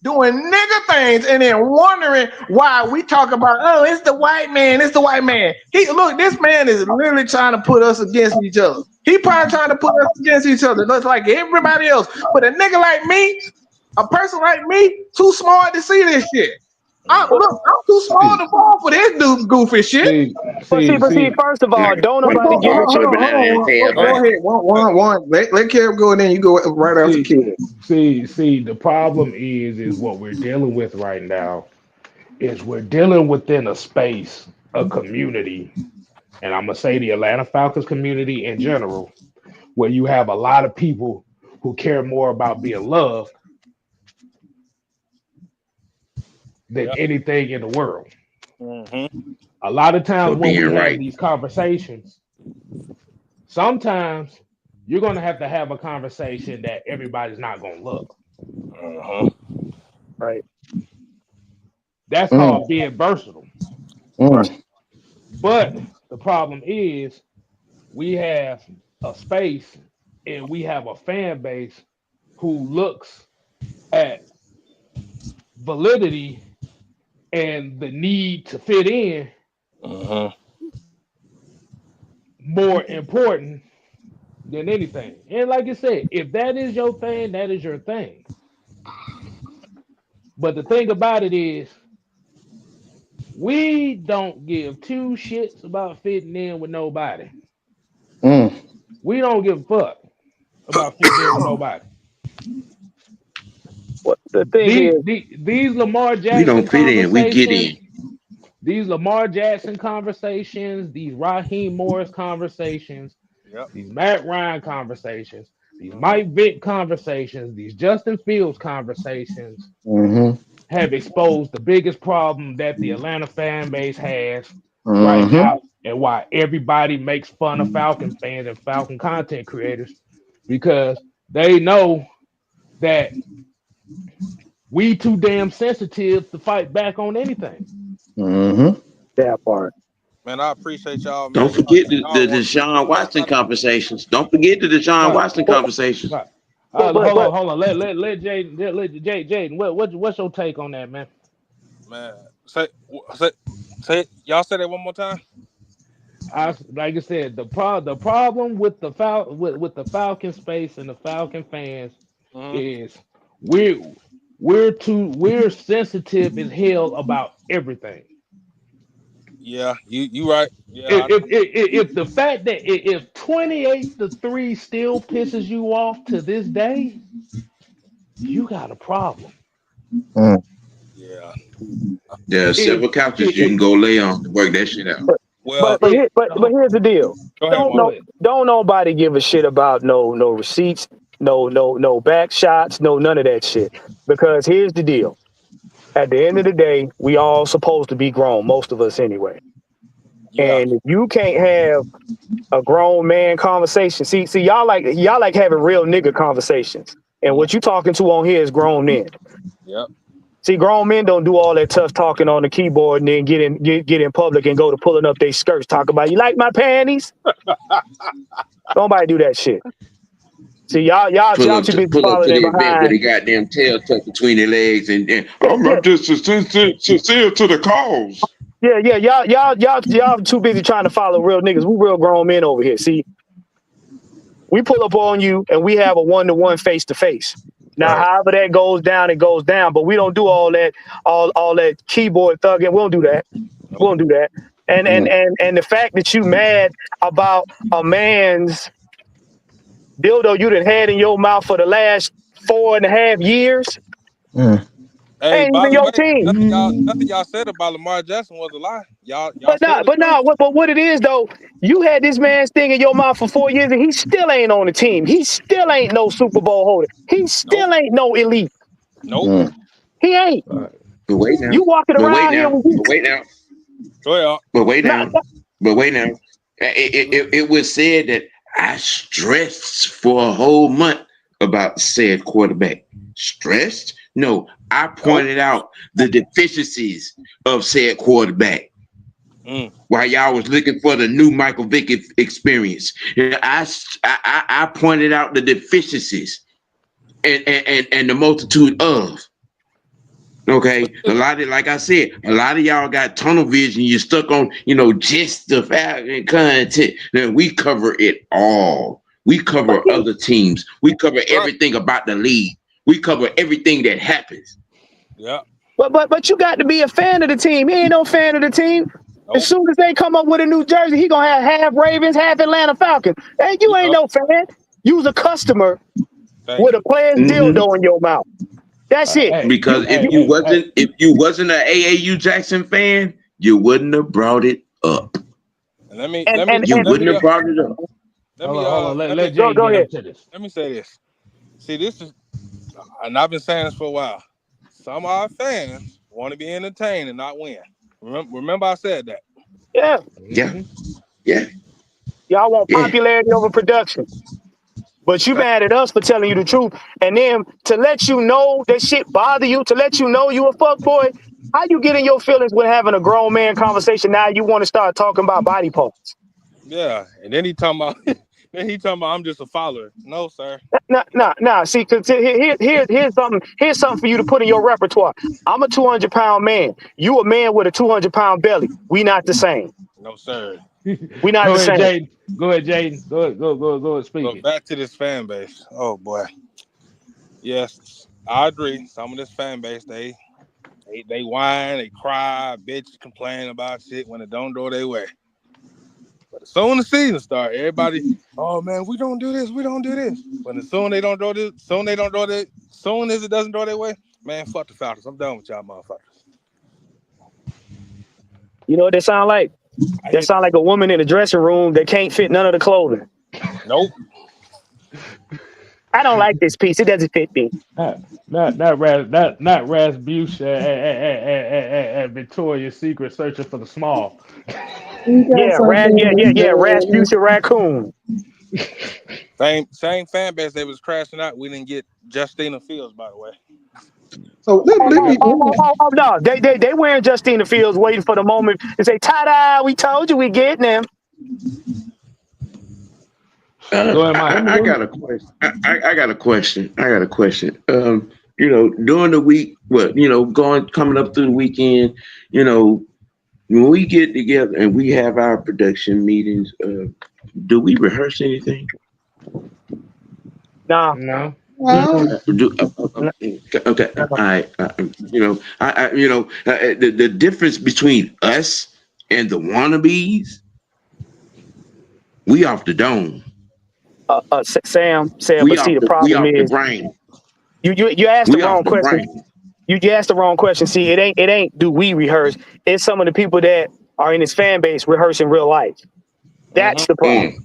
doing nigga things and then wondering why we talk about, oh, it's the white man, it's the white man. Look, this man is literally trying to put us against each other. He probably trying to put us against each other, just like everybody else. But a nigga like me, a person like me, too smart to see this shit. Mm-hmm. I'm too small to fall for this dude goofy shit. See, see, But see, see, first of all, Like a don't Wait, nobody like give a a shit. hold on, Go Hey, ahead. One. Let Kev go and then you go right after see, Kev. see. The problem is what we're dealing with right now is we're dealing within a space, a community, and I'm gonna say the Atlanta Falcons community in general, where you have a lot of people who care more about being loved than yep. anything in the world. Mm-hmm. A lot of for times when we being have right. these conversations, sometimes you're gonna have to have a conversation that everybody's not gonna love. Uh-huh. Right. That's Mm, called being versatile. Right. mm, But the problem is we have a space and we have a fan base who looks at validity and the need to fit in Mm-hmm. more important than anything. And like I said, if that is your thing, that is your thing. But the thing about it is, we don't give two shits about fitting in with nobody. mm. We don't give a fuck about fitting in with nobody. What the thing is, These Lamar We don't Jackson fit in. We get conversations, in. these Lamar Jackson conversations, these Raheem Morris conversations, Yep. these Matt Ryan conversations, these Mm-hmm. Mike Vick conversations, these Justin Fields conversations Mm-hmm. have exposed the biggest problem that the Atlanta fan base has right Mm-hmm. now and why everybody makes fun of Falcon fans and Falcon content creators because they know that we too damn sensitive to fight back on anything. Mm-hmm. that part. Man, I appreciate y'all, Don't man. forget the Y'all on Deshaun y'all Watson try to conversations. Don't forget the Deshaun Right, Watson But conversations. right. but but Hold on. Let Jaden. What's your take on that, man? man. Say y'all say that one more time. Like I said, the problem with with the Falcon space and the Falcon fans Mm-hmm. is we're we're sensitive as hell about everything. Yeah, you right. Yeah, If the fact that if 28-3 still pisses you off to this day, you got a problem. Mm. yeah. There are If several couches you it, can go lay on to work that shit out. but Well, it but here's the deal. go ahead, Don't Mark. go know ahead. don't nobody give a shit about no receipts, no back shots, no none of that shit. Because here's the deal. At the end of the day, we all supposed to be grown, most of us anyway. Yeah. And if you can't have a grown man conversation, see, y'all like having real nigga conversations. And what you talking to on here is grown men. Yep. See, grown men don't do all that tough talking on the keyboard and then get in public and go to pulling up their skirts, talk about, you like my panties? Nobody do that shit. See, y'all too busy pull up to following the event with behind. the goddamn tail tucked between their legs, and I'm Yeah, just sincere to the cause. y'all too busy trying to follow real niggas. We real grown men over here. See, we pull up on you and we have a one-to-one face-to-face. Now, Right. however that goes down, it goes down. But we don't do all that keyboard thugging. We don't do that. We don't do that. And the fact that you mad about a man's dildo you done had in your mouth for the last 4.5 years Hey, ain't by even the your way, team. nothing y'all said about Lamar Jackson was a lie. Y'all But said not, it but too. not. But what it is though, you had this man's thing in your mouth for 4 years, and he still ain't on the team. He still ain't no Super Bowl holder. He Nope. still ain't no elite. Nope. He ain't. But wait now. You walking But wait around here now. with you. But wait now. Go ahead. But wait Not, now. But wait now. It was said that I stressed for a whole month about said quarterback. Stressed? No, I Nope. pointed out the deficiencies of said quarterback. While y'all was looking for the new Michael Vick experience, I pointed out the deficiencies and the multitude of. Okay, a lot of, like I said, a lot of y'all got tunnel vision. You're stuck on, just the Falcon content. Now we cover it all. We cover other teams. We cover everything about the league. We cover everything that happens. Yeah. but you got to be a fan of the team. He ain't no fan of the team. Nope. As soon as they come up with a new jersey, he gonna have half Ravens, half Atlanta Falcons. And you ain't no fan. You's a customer with a player's dildo in your mouth. That's it. Because if you wasn't an AAU Jackson fan, you wouldn't have brought it up. And let me brought it up. Hold on. Let Jay go get ahead. into this. Let me say this. See, this is, and I've been saying this for a while. Some of our fans want to be entertained and not win. Remember I said that. Yeah. Yeah. Y'all want popularity over production. But you mad at us for telling you the truth. And then to let you know that shit bother you, to let you know you a fuckboy, how you get in your feelings when having a grown man conversation? Now you want to start talking about body parts. Yeah. And then he talking about I'm just a follower. No, sir. Nah. See, cause here's something for you to put in your repertoire. I'm a 200-pound man. You a man with a 200-pound belly. We not the same. No, sir. We not Go the ahead, same. Jaden. Go ahead, Jaden. Go and speak But it. back to this fan base. Oh boy. Yes, I agree. Some of this fan base, they whine, they cry, bitch, complain about shit when it don't go their way. But as soon as the season start, everybody, oh man, we don't do this. When as soon as it doesn't go their way, man, fuck the Falcons. I'm done with y'all motherfuckers. You know what they sound like? They sound like a woman in a dressing room that can't fit none of the clothing. Nope. I don't like this piece. It doesn't fit me. Not Rasputia and Victoria's Secret searching for the small. Yeah, Rasputia Raccoon. Same fan base they was crashing out. We didn't get Justina Fields, by the way. So let me No, they wearing Justina Fields waiting for the moment and say, ta-da, we told you we getting them. I got a question. I got a question. During the week, coming up through the weekend, when we get together and we have our production meetings, do we rehearse anything? Nah. No. Okay. All right. The difference between us and the wannabes, we off the dome. Sam said, We but off see, the we problem off the is brain. you asked the We off wrong the question. brain. You asked the wrong question. See, it ain't do we rehearse? It's some of the people that are in his fan base rehearsing real life. That's the problem.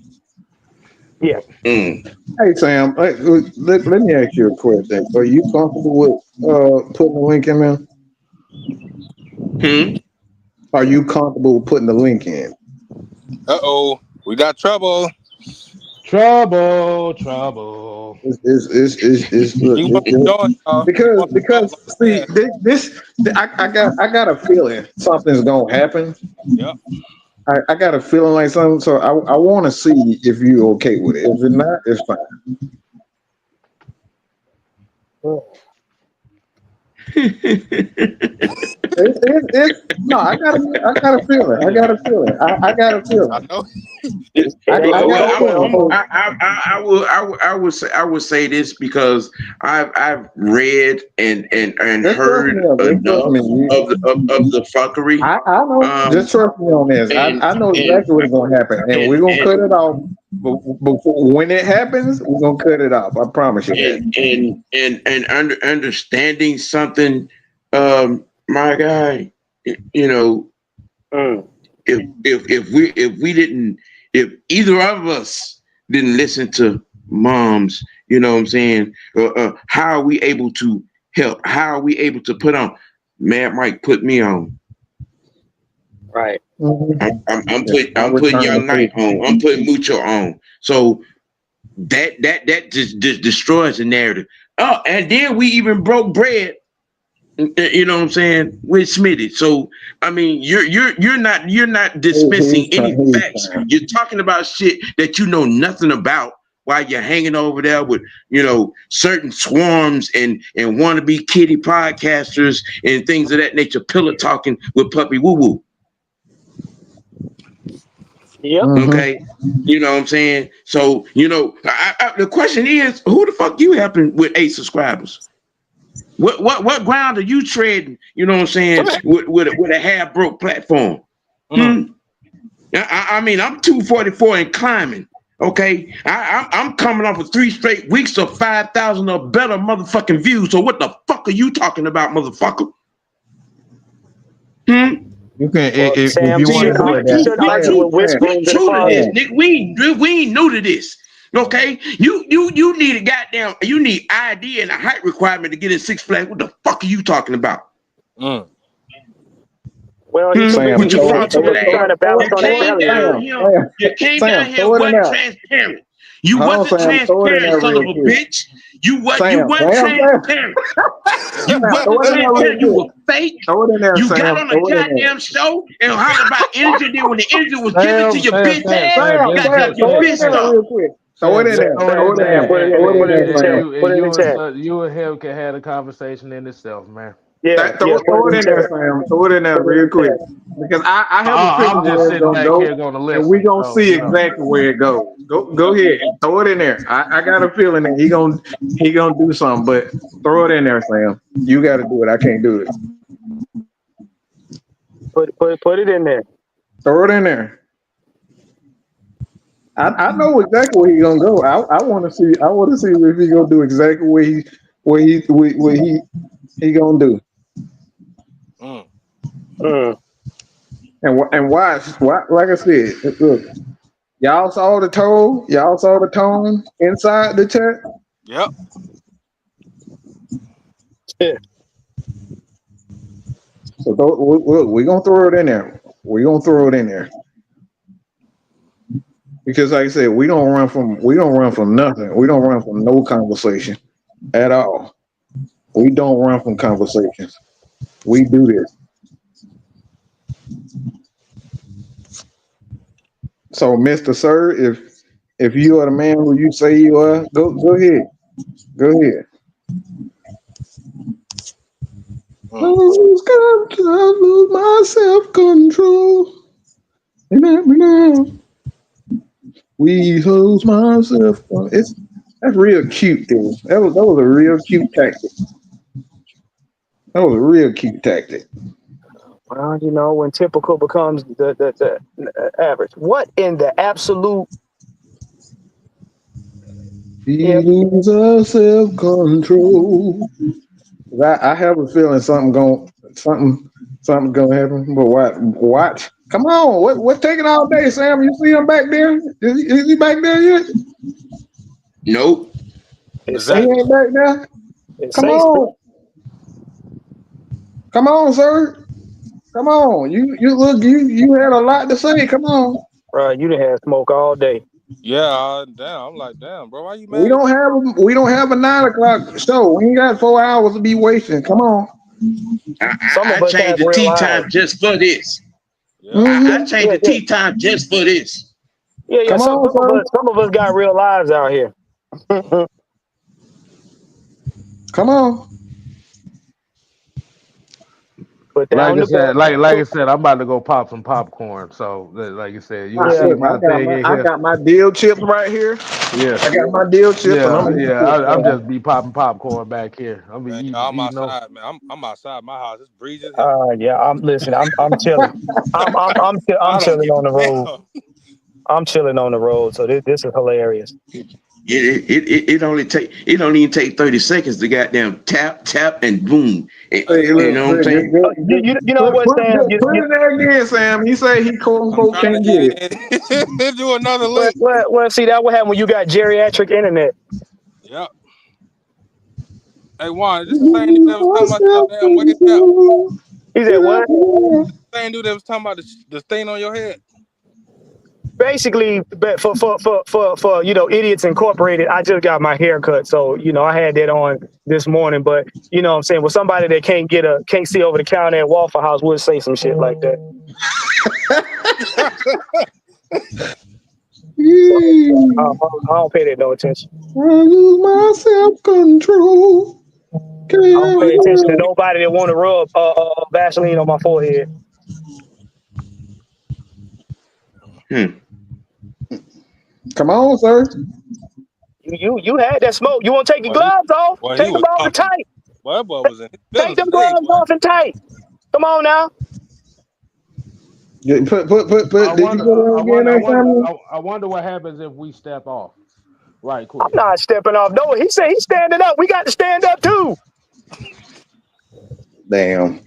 Yeah. Hey Sam, let me ask you a question. Are you comfortable with putting the link in there? Are you comfortable with putting the link in? We got trouble. Trouble. look, Keep on going, y'all. Keep on going. because see I got a feeling something's gonna happen. Yep. I got a feeling like something, so I want to see if you're okay with it. If it's not, it's fine. No, I got a feeling. I got a feeling. I got a I feeling. know. It I ain't gonna got a go feeling. well. So, I would say this because I've read and just trust me heard on this. Trust enough me. of the fuckery. I know. Just trust me on this. I know And exactly what's gonna happen, and we're gonna cut it off. But before when it happens, we're gonna cut it off. I promise you that. understanding something, my guy, you know, Mm. if we didn't, if either of us didn't listen to moms, you know what I'm saying, how are we able to help? How are we able to put on? Mad Mike put me on. Right. Mhm. I'm Yeah, putting I I'm putting return the Young Knight favor. on. I'm putting Mucho on. So that just destroys the narrative. Oh, and then we even broke bread. You know what I'm saying, with Smitty. So I mean, you're not dismissing any He's facts. trying. You're talking about shit that you know nothing about while you're hanging over there with certain swarms and wannabe kitty podcasters and things of that nature, pillow talking with puppy woo woo. Yep. Mm-hmm. Okay, you know what I'm saying. So the question is, who the fuck you helping with 8 subscribers? What ground are you trading? You know what I'm saying? With a half broke platform. Mm. Hmm? I mean, I'm 244 and climbing. Okay, I'm coming off of 3 straight weeks of 5,000 or better motherfucking views. So what the fuck are you talking about, motherfucker? Hmm? You can Well, if Sam, you you See, want should to do uh, it you that. should we argue true, with we whispering to the true to this, closet. nigga. We ain't new to this. Okay, you need a goddamn, you need ID and a height requirement to get in Six Flags. What the fuck are you talking about? Mm. Well, he Hmm? too Sam, busy. With your He too fraudulent busy ass. trying to throw balance You it, on that throw it, came belly down rig. here. You came Sam, down here, throw it in wasn't there. transparent. You Hold on, wasn't Sam, throw it in transparent, there son of real a quick. bitch. You Sam, weren't transparent. You Sam, throw wasn't it in there real transparent. You quick. were fake. Throw it in there, You got Sam. on a Throw it in there. goddamn show and hollered about energy. Then when the energy was given to Sam, your Sam, bitch Sam, ass, Sam, Sam, just, got Sam, just, you throw it Sam, in pissed there Sam, off. real quick. Throw it Sam, in just there. throw it Sam, Throw in it in there, Sam, there. put it in Throw there. it in Put it there, in the Sam. chat. Put it in the chat. you and him can have a conversation in itself, man. Yeah, Throw yeah. it, Put throw it it in in the there, chat. Sam. Throw it in there Put it in real the quick. chat. Because I have a feeling I'm just where it's sitting gonna back go, here gonna and we listen. gonna So see exactly where it goes. Go ahead. Throw it in there. I got a feeling that he gonna do something, but throw it in there, Sam. You gotta do it. I can't do it. Put it in there. Throw it in there. I know exactly where he gonna go. I want to see. I want to see if he gonna do exactly what he gonna do. Mm. Mm. And watch. Like I said, look, y'all saw the tone. Y'all saw the tone inside the chat. Yep. Yeah. So we gonna throw it in there. We gonna throw it in there because, like I said, we don't run from nothing. We don't run from no conversation at all. We don't run from conversations. We do this. So, Mister Sir, if you are the man who you say you are, go ahead. Go ahead. Mm. I lose my self control. And every now we lose my self. That's real cute, dude. That was a real cute tactic. That was a real cute tactic. Well, when typical becomes the average. What in the absolute? We Yeah. lose our self control. I have a feeling something gonna happen. But watch. Come on, what's taking all day, Sam? You see him back there? Is he back there yet? Nope. It's He safe. Exactly. ain't back there. It's Come safe. on, come on, sir. Come on. You look. You had a lot to say. Come on. Right. You done had smoke all day. Yeah, damn. I'm like, damn, bro. Why you We mad at? don't have a 9 o'clock show. We ain't got 4 hours to be wasting. Come on. Some I of us changed have the real tea lives. time just for this. Yeah. Hmm. I changed Yeah, the yeah, tea time just for this. yeah. Come on, sir. Some of us got real lives out here. Come on. But Like down I the said, best. like I said, I'm about to go pop some popcorn. So, like you said, you'll Ah, Yeah. see look, my thing in I here. got my deal chips right here. Yeah, I got my deal chip, and I'm yeah, gonna eat yeah. this. I'm just be popping popcorn back here. I'm be Man, eating, y'all, I'm eating on. outside, man. I'm outside my house. It's breezy as hell. Yeah. I'm chilling. I'm I don't chilling give on the a road. damn. I'm chilling on the road. So this is hilarious. It only take it don't even take 30 seconds to goddamn tap and boom. Hey, Hey, You look, Sam, know what I'm saying? You know what, Sam? put it there again, Sam. He say he quote I'm unquote trying to can't get get it. in. Do another link. See that what happened when you got geriatric internet. Yep. Hey, Juan, is this the same dude that was talking about your Myself damn wave cap? control. He said what? Same dude that was talking about the stain on your head? Basically, but for Idiots Incorporated, I just got my hair cut, so I had that on this morning. But what I'm saying, well, somebody that can't see over the counter at Waffle House would say some shit like that. So I don't pay that no attention. I lose my self control. I don't pay attention to nobody that want to rub Vaseline on my forehead. Hmm. Come on, sir. You had that smoke. You want to take your gloves off? Boy, he Take them was off and talking. tight. Boy, that boy was in his Take feelings them today, gloves boy. off and tight. Come on now. Yeah, I Did you wonder, put it again next time? I wonder what happens if we step off right I'm quick. not stepping off. No, he said he's standing up. We got to stand up too. Damn.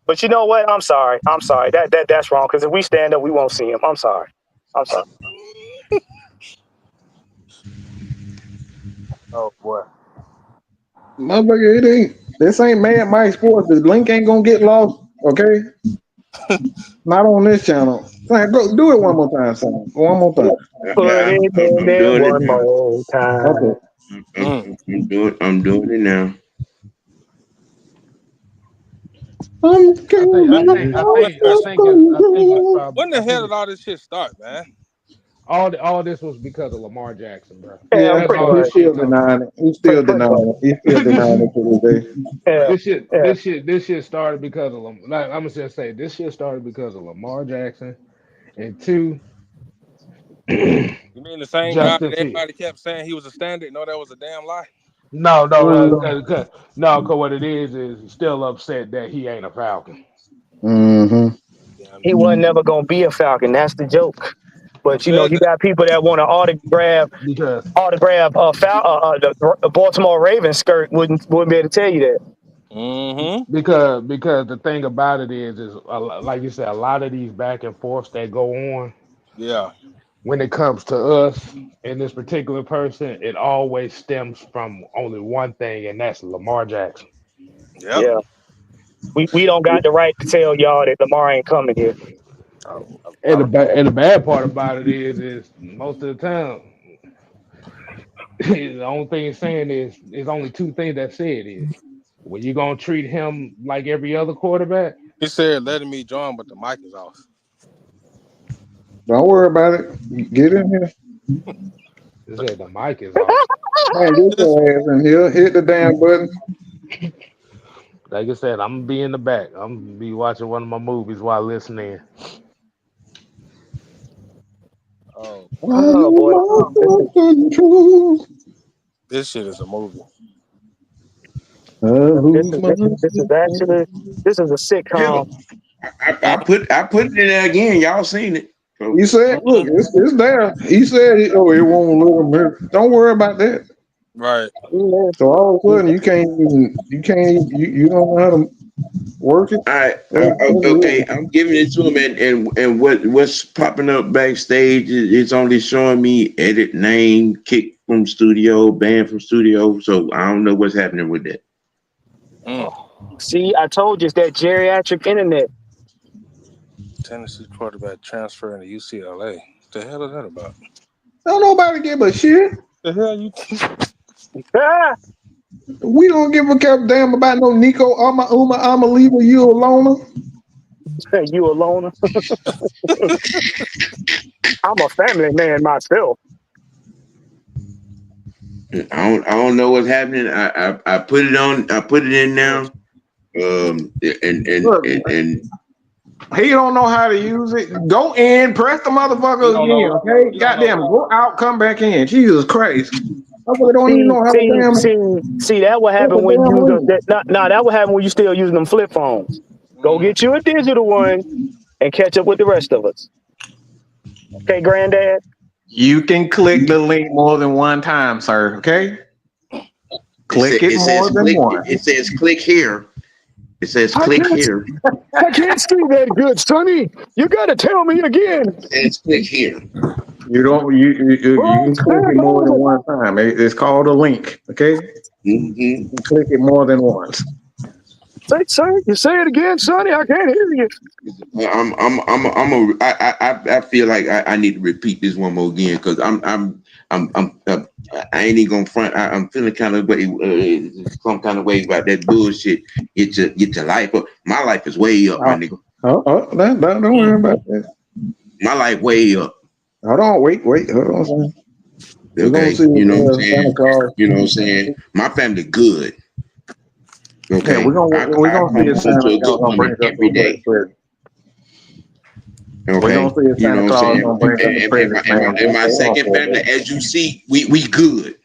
But you know what? I'm sorry. That's wrong. Because if we stand up, we won't see him. I'm sorry. Oh boy. Motherfucker, it ain't. This ain't Mad Mike Sports. The link ain't gonna get lost. Okay, not on this channel. Sam, go do it one more time, Sam. One more time. Put Yeah, it in I'm there doing it one now. more time. Okay. Mm. I'm doing it now. I'm Man, gaining self I think it's control. probably when the hell did all this shit start, man? all this was because of Lamar Jackson, bro. Yeah, Yeah, That's pretty all he's this much. shit still talking denying about. it. He's still Pretty much. denying it. He's still denying it to this day. Yeah. Yeah. This shit started because of like I'm gonna just say this shit started because of Lamar Jackson and two You mean the same guy Justin that Fields. everybody kept saying he was a standard? No, that was a damn lie. No, no, Mm-hmm. no, cause what it is he's still upset that he ain't a Falcon. Mm-hmm. Damn He you. wasn't never gonna be a Falcon. That's the joke. Who But said you that? got people that want to Because the Baltimore Ravens skirt wouldn't be able to tell you that. Mm-hmm. because the thing about it is like you said, a lot of these back and forths that go on Yeah. when it comes to us and this particular person, it always stems from only one thing, and that's Lamar Jackson. Yep. Yeah. We don't got the right to tell y'all that Lamar ain't coming here. And the bad part about it is most of the time, the only thing it's saying is only two things that said is when you gonna treat him like every other quarterback. He said letting me join, but the mic is off. Don't worry about it. Get in here. It said the mic is off. Man, get This your ass in here. Hit the damn button. Like I said, I'm gonna be in the back. I'm gonna be watching one of my movies while listening. oh I boy. Oh boy. lose This my is self-control. This shit is a movie. I this lose is my this is this is self-control. actually this is a sitcom. Hell, I put it in there again. Y'all seen it. So He said, Mm-hmm. look, it's there. He said, oh, it won't let him here. Don't worry about that. Right. So all of a sudden, you don't know how to work it. That's okay, weird. I'm giving it to him, and what's popping up backstage it's only showing me edit name, kick from studio, banned from studio. So I don't know what's happening with that. Mm. See, I told you it's that geriatric internet. Tennessee quarterback transferring to UCLA. What the hell is that about? Don't nobody give a shit. The hell you? Ah, We don't give a damn about no Nico I'ma leave you alone. you alone? I'm a family man myself. I don't know what's happening. I put it on. I put it in now. Look, And he don't know how to use it. Go in, press the You motherfucker don't again, know. okay? You don't know. Goddamn, go out, come back in. Jesus Christ. Motherfucker don't even See, know how to see, damn see, see. That what press happened a when damn you use link. that. Nah, that what happened when you still using them flip phones. Go get you a digital one and catch up with the rest of us. Okay, granddad. You can click the link more than one time, sir, okay? Click it it says more than click. once. It says click here. It says I click can't. here. I can't see that good, Sonny. You gotta tell me again. It says click here. You don't you Well, can click it more than one time. It's called a link, okay? Mm-hmm. You click it more than once. say, you say it again, Sonny. I can't hear you. I feel like I need to repeat this one more again because I ain't even gonna front. I'm feeling kind of way, some kind of way about that bullshit. Get your life up. My life is way up, my nigga. Don't worry about that. My life way up. Hold on, wait, hold on. Son. We're gonna Okay, see you know what I'm Santa saying. Claus. You know what I'm saying. My family good. Yeah, Okay, we're I gonna see come if home Santa to a Claus good gonna woman bring us every some day. presents. We're gonna Okay, see if you know Santa what I'm Claus saying. gonna bring us the presents, man. And my Hold on second for a family, minute. as you see, we good.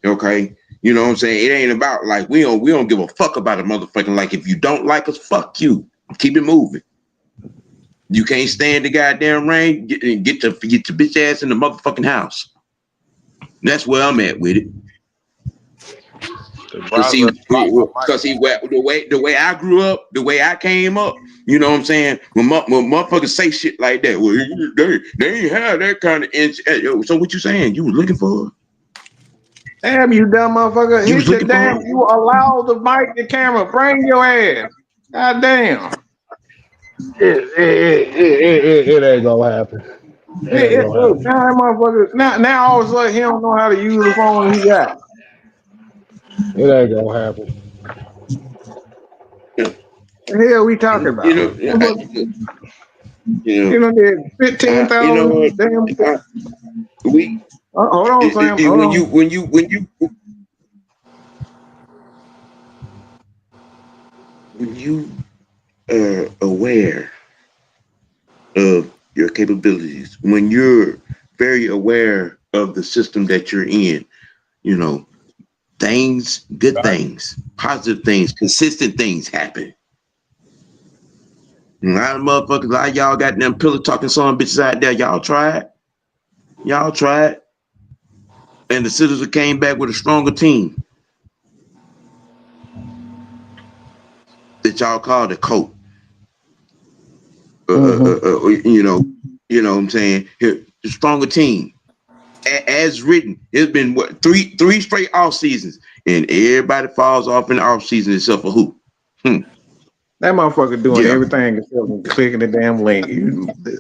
Okay, you know what I'm saying. It ain't about like we don't give a fuck about a motherfucking like. If you don't like us, fuck you. Keep it moving. You can't stand the goddamn rain. Get your bitch ass in the motherfucking house. That's where I'm at with it. Cause see, the way I grew up, the way I came up, you know what I'm saying. When motherfuckers say shit like that, well, they ain't have that kind of inch. So what you saying? You was looking for? Damn, you dumb motherfucker! You was Hit your looking for damn. her? You allow the mic, the camera. Bring your ass. God damn. It ain't gonna happen. It ain't gonna Look, happen. now that motherfucker. Now all of a sudden he don't know how to use the phone he got. It ain't gonna happen. The hell we talking You about? know, you You know, know, did you know what? 15,000 damn. We Hold on, Sam. Hold when on. you are aware of your capabilities, when you're very aware of the system that you're in, you know, good things, positive things, consistent things happen. A lot of motherfuckers, a lot of y'all got them pillow talking son bitches out there. Y'all tried. Y'all tried. And the citizens came back with a stronger team that y'all called a coat. You know what I'm saying? Here, the stronger team. As written, it's been what three straight off seasons, and everybody falls off in the off season except for who? That motherfucker doing Yeah, everything except clicking the damn link.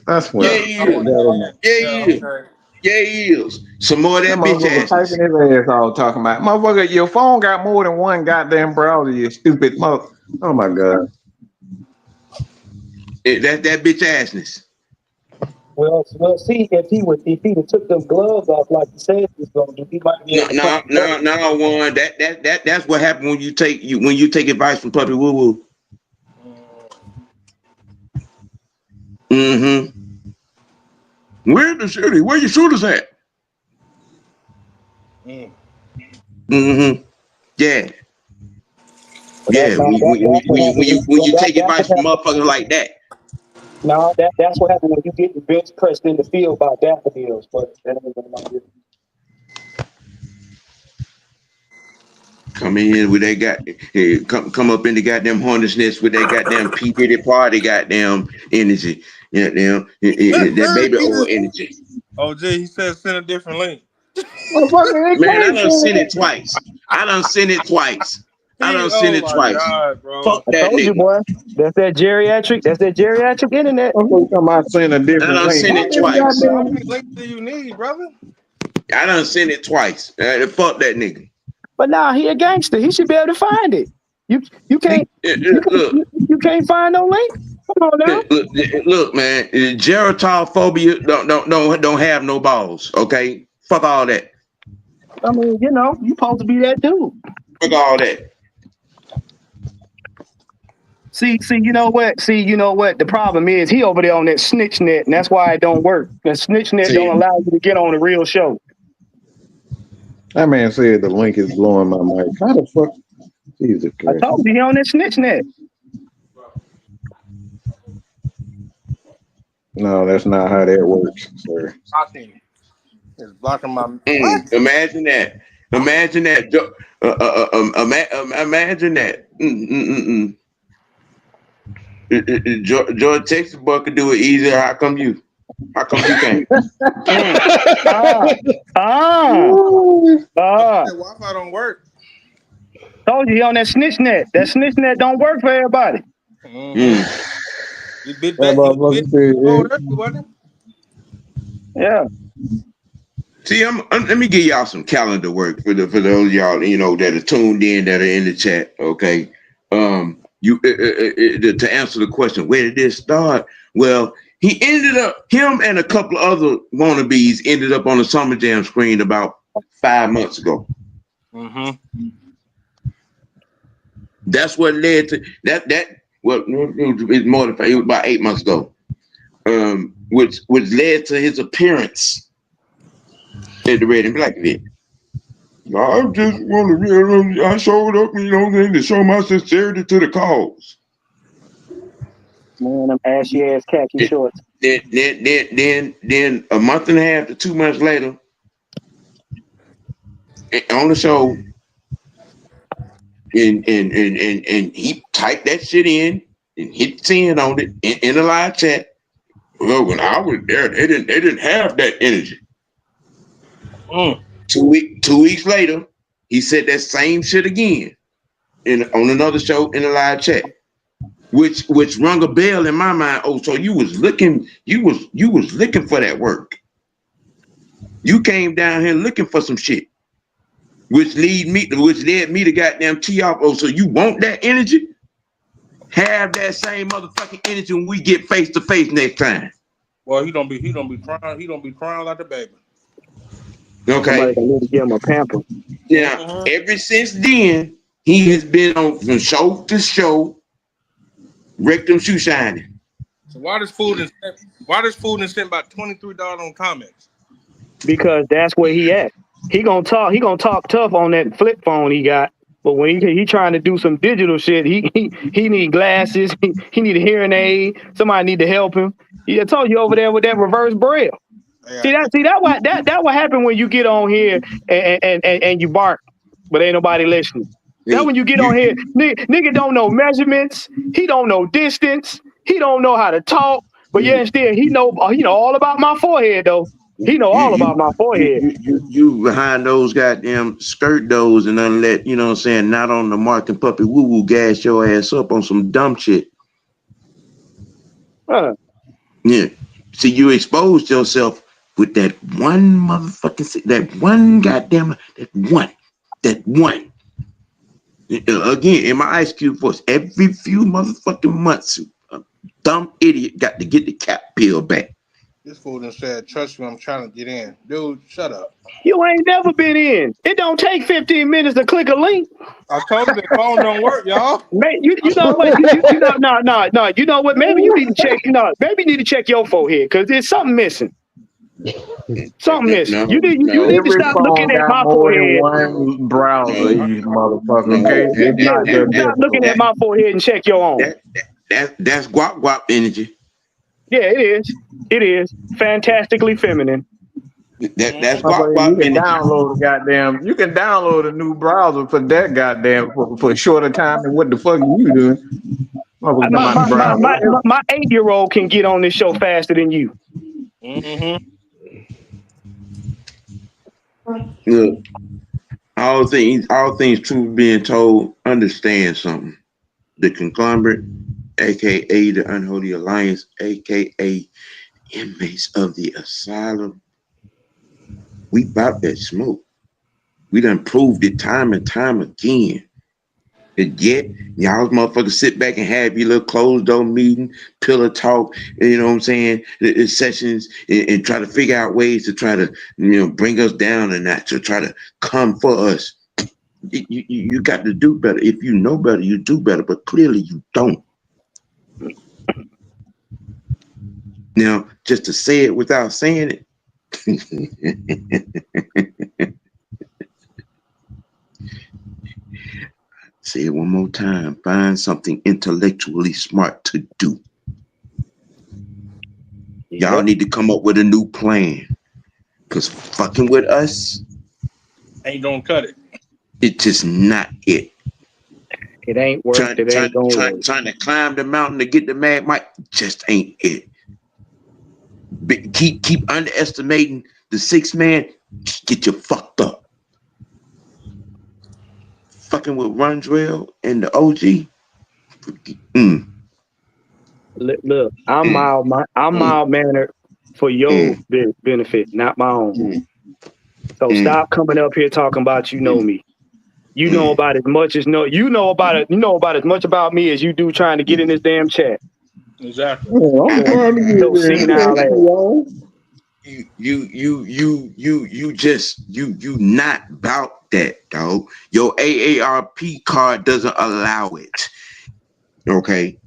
I yeah, swear. he I'm is. on that man. Yeah, he Yeah, is. okay. Yeah, he is. Some more of That that bitch motherfucker assness. typing his ass all talking about. Motherfucker, your phone got more than one goddamn browser, you stupid mother. Oh my god. That bitch assness. Well, see, if he took them gloves off like he said he was gonna do, he might be No, able to no, find better. no, one. That's what happened when you take advice from Puppy Woo Woo. Mm-hmm. Where's the shooter? Where your shooters at? Mm. Mm-hmm. Yeah. But Yeah. that's what happened When you take advice from motherfuckers like that. that's what happened when you get the bench pressed in the field by daffodils. But that ain't gonna mind you. Come in here with that come up in the goddamn hornet's nest with that goddamn P. Diddy party goddamn energy. Yeah, damn that baby He oil just, energy. OJ, he said send a different link. Motherfucker, they Man, I can't done send sent it. it twice. I done sent it twice. I done seen Oh it my twice. God, bro. Fuck I that told you, nigga. boy. That's that geriatric. That's that geriatric internet. I'm talking about sending a I different done link. seen How it many twice. How goddamn? many links do you need, brother? I done seen it twice. Fuck that nigga. But nah, he a gangster. He should be able to find it. You can't Look, you can't find no link. Come on now. look, man. Gerontolophobia don't have no balls. Okay, fuck all that. I mean, you know, you supposed to be that dude. Fuck all that. See, you know what? See, you know what? The problem is he over there on that snitch net, and that's why it don't work. The snitch net don't See, allow you to get on the real show. That man said the link is blowing my mind. How the fuck? Jesus I Christ. told you he on that snitch net. No, that's not how that works, sir. Blocking. It's blocking my what? imagine that. Imagine that. Imagine that. George Texas boy could do it easier. How come you? How come you can't? That Wi-Fi don't work. Told you he on that snitch net. That snitch net don't work for everybody. You bit That back. You bit motherfucker said, wasn't Yeah. See, let me give y'all some calendar work for those of y'all that are tuned in, that are in the chat. Okay, to answer the question, where did this start? Well, him and a couple of other wannabes ended up on the Summer Jam screen about 5 months ago. That's what led to that. Well, it's more than it was about 8 months ago. Which led to his appearance at the Red and Black event. I just want to, I showed up, to show my sincerity to the cause. Man, them ashy ass khaki shorts. Then a month and a half to 2 months later, on the show, and he typed that shit in and hit send on it in the live chat. Well, when I was there, they didn't have that energy. 2 weeks later, he said that same shit again on another show in the live chat, which rung a bell in my mind. Oh, so you was looking for that work. You came down here looking for some shit, which led me to goddamn tee off. Oh, so you want that energy? Have that same motherfucking energy when we get face to face next time. Well, he don't be crying like a baby. Okay. Somebody need to give him a pamper. Now, ever since then, he has been on from show to show, rectum shoe shining. So why does food and sent about $23 on comments? Because that's where he at. He gonna talk tough on that flip phone he got. But when he trying to do some digital shit, he need glasses. He need a hearing aid. Somebody need to help him. I told you over there with that reverse braille. Yeah. See that what happened when you get on here and you bark, but ain't nobody listening. That when you get on here, nigga don't know measurements. He don't know distance. He don't know how to talk. But yeah, still he know all about my forehead though. He know all about my forehead. You behind those goddamn skirt doors and unlet, not on the Mark and Puppy woo woo gas your ass up on some dumb shit. Yeah. See, you exposed yourself with that one motherfucking, that one. Again, in my Ice Cube voice, every few motherfucking months, a dumb idiot got to get the cap peeled back. This fool done said, trust me, I'm trying to get in. Dude, shut up. You ain't never been in. It don't take 15 minutes to click a link. I told you the phone don't work, y'all. Man, you know what? You know, no. You know what? Maybe you need to check. Maybe you need to check your forehead because there's something missing. Something missing. You need to every stop looking phone at got my more than forehead. one browser, you motherfucker. Okay, You it's not need that to stop looking difficult. at my forehead and check your own. That's guap energy. Yeah, it is. It is fantastically feminine. That's You guap can energy. you can download a new browser for that goddamn for a shorter time than what the fuck you doing. My 8-year-old can get on this show faster than you. Look, All things truth being told, understand something. The conglomerate, aka the unholy alliance, aka inmates of the asylum, we bout that smoke. We done proved it time and time again. And yet, y'all motherfuckers sit back and have your little closed door meeting, pillow talk, you know what I'm saying, the sessions, and try to figure out ways to try to, bring us down and not to try to come for us. You got to do better. If you know better, you do better, but clearly you don't. Now, just to say it without saying it, say it one more time. Find something intellectually smart to do. Y'all need to come up with a new plan. Because fucking with us ain't gonna cut it. It's just not it. It ain't worth it. Ain't gonna work. Trying to climb the mountain to get the Mad Mike just ain't it. But keep underestimating the 6 man, get you fucked up. Fucking with Rundrell and the OG. Look, I'm mild mannered for your benefit, not my own. So stop coming up here talking about me. You know about as much as you know about as much about me as you do trying to get in this damn chat. Exactly. I'm trying to get you not about that, dog. Your AARP card doesn't allow it. Okay?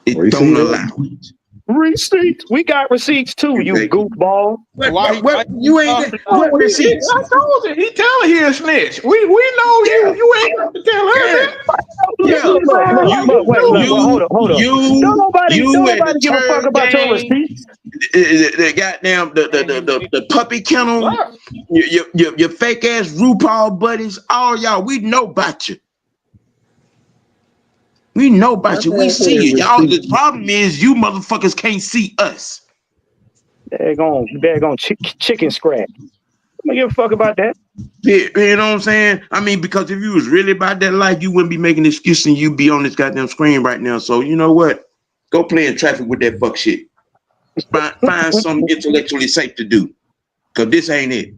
It don't allow it. Receipts. We got receipts too, you goofball. What you ain't what receipts? I told you, he telling he a snitch. We know you ain't got to tell her that. Hold on. Don't nobody give a fuck about your receipts. The goddamn the puppy kennel, your fake ass RuPaul buddies, all y'all, we know about you. We know about you. We see you. Y'all, the problem is you motherfuckers can't see us. They're going chicken scratch. I don't give a fuck about that. You know what I'm saying? I mean, because if you was really about that life, you wouldn't be making excuses and you'd be on this goddamn screen right now. So you know what? Go play in traffic with that fuck shit. Find something intellectually safe to do. Cause this ain't it.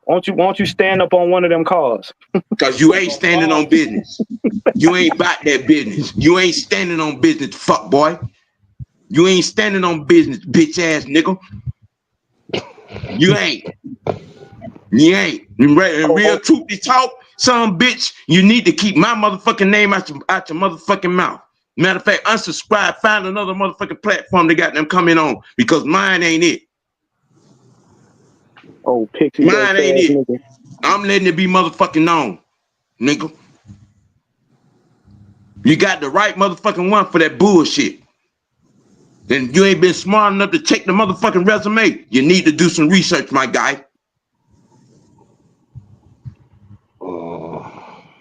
Won't you stand up on one of them cars? Cause you ain't standing on business. You ain't about that business. You ain't standing on business, fuck boy. You ain't standing on business, bitch ass nigga. You ain't. You ain't. Real truth be talk, some bitch, you need to keep my motherfucking name out your motherfucking mouth. Matter of fact, unsubscribe, find another motherfucking platform that got them coming on because mine ain't it. Oh, pixie. Mine ain't it. Nigga. I'm letting it be motherfucking known, nigga. You got the right motherfucking one for that bullshit. And you ain't been smart enough to check the motherfucking resume. You need to do some research, my guy.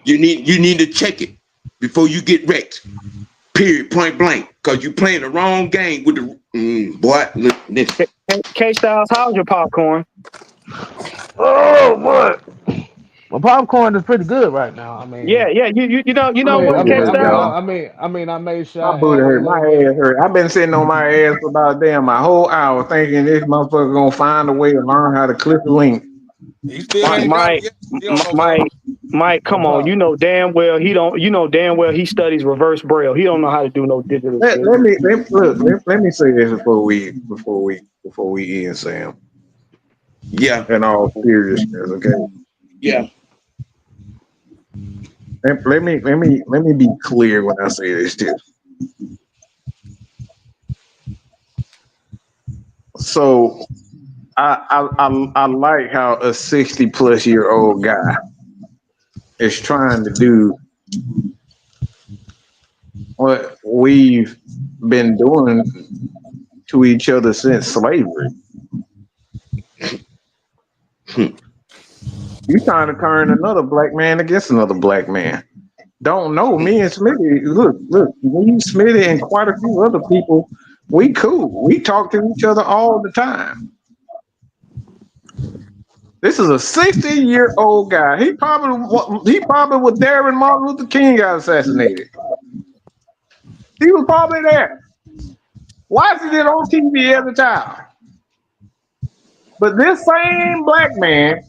You need to check it before you get wrecked. Period, point blank. Cause you playing the wrong game with the boy. Look, this. K-Styles, how's your popcorn? Oh boy, my popcorn is pretty good right now. I mean, yeah. You know what, K-Styles? I made sure My I booty added a hurt. My little bit. ass hurt. I've been sitting on my ass for about my whole hour thinking this motherfucker gonna find a way to learn how to click the link. He still ain't got it yet. Mike, come on. You know damn well he don't. You know damn well he studies reverse braille. He don't know how to do no digital. Let me say this before we end, Sam. Yeah. In all seriousness, okay. Yeah. Let me be clear when I say this too. So I like how a 60-plus-year-old guy is trying to do what we've been doing to each other since slavery. You trying to turn another black man against another black man. Don't know. Me and Smitty, look, me, Smitty, and quite a few other people, we cool. We talk to each other all the time. This is a 60-year-old guy. He probably was there when Martin Luther King got assassinated. He was probably there. Watching it on TV at the time. But this same black man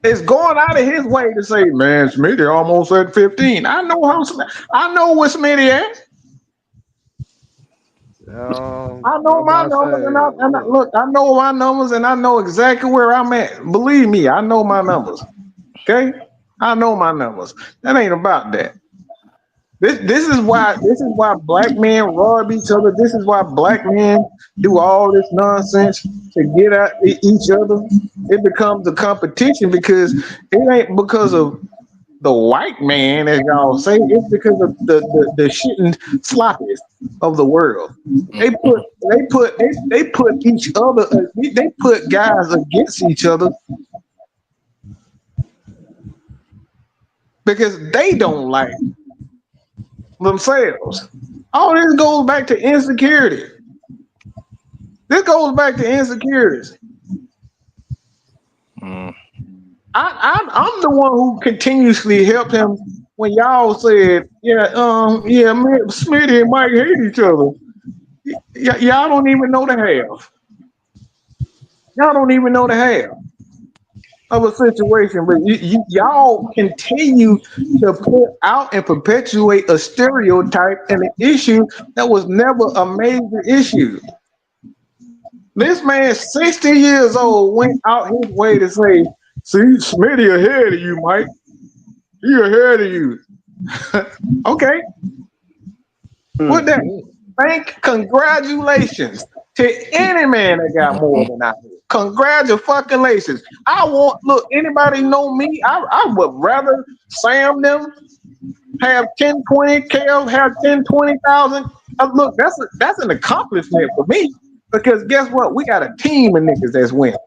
is going out of his way to say, man, Smitty almost at 15. I know where Smitty at. I know my numbers, look, I know my numbers, and I know exactly where I'm at. Believe me, I know my numbers. Okay, I know my numbers. That ain't about that. This is why black men rob each other. This is why black men do all this nonsense to get at each other. It becomes a competition because it ain't because of the white man, as y'all say. It's because of the shitting sloppiest of the world. They put each other. They put guys against each other because they don't like themselves. All this goes back to insecurity. This goes back to insecurities. I'm the one who continuously helped him when y'all said, man, Smitty and Mike hate each other. Y'all don't even know the half. Y'all don't even know the half of a situation, but y'all continue to put out and perpetuate a stereotype and an issue that was never a major issue. This man, 60 years old, went out his way to say, see, Smitty ahead of you, Mike. He ahead of you. Okay. What that? Congratulations to any man that got more than I do. Congratulations. Anybody know me? I would rather Sam them have 10, 20, Kel have 10, 20,000. Look, that's an accomplishment for me because guess what? We got a team of niggas that's winning.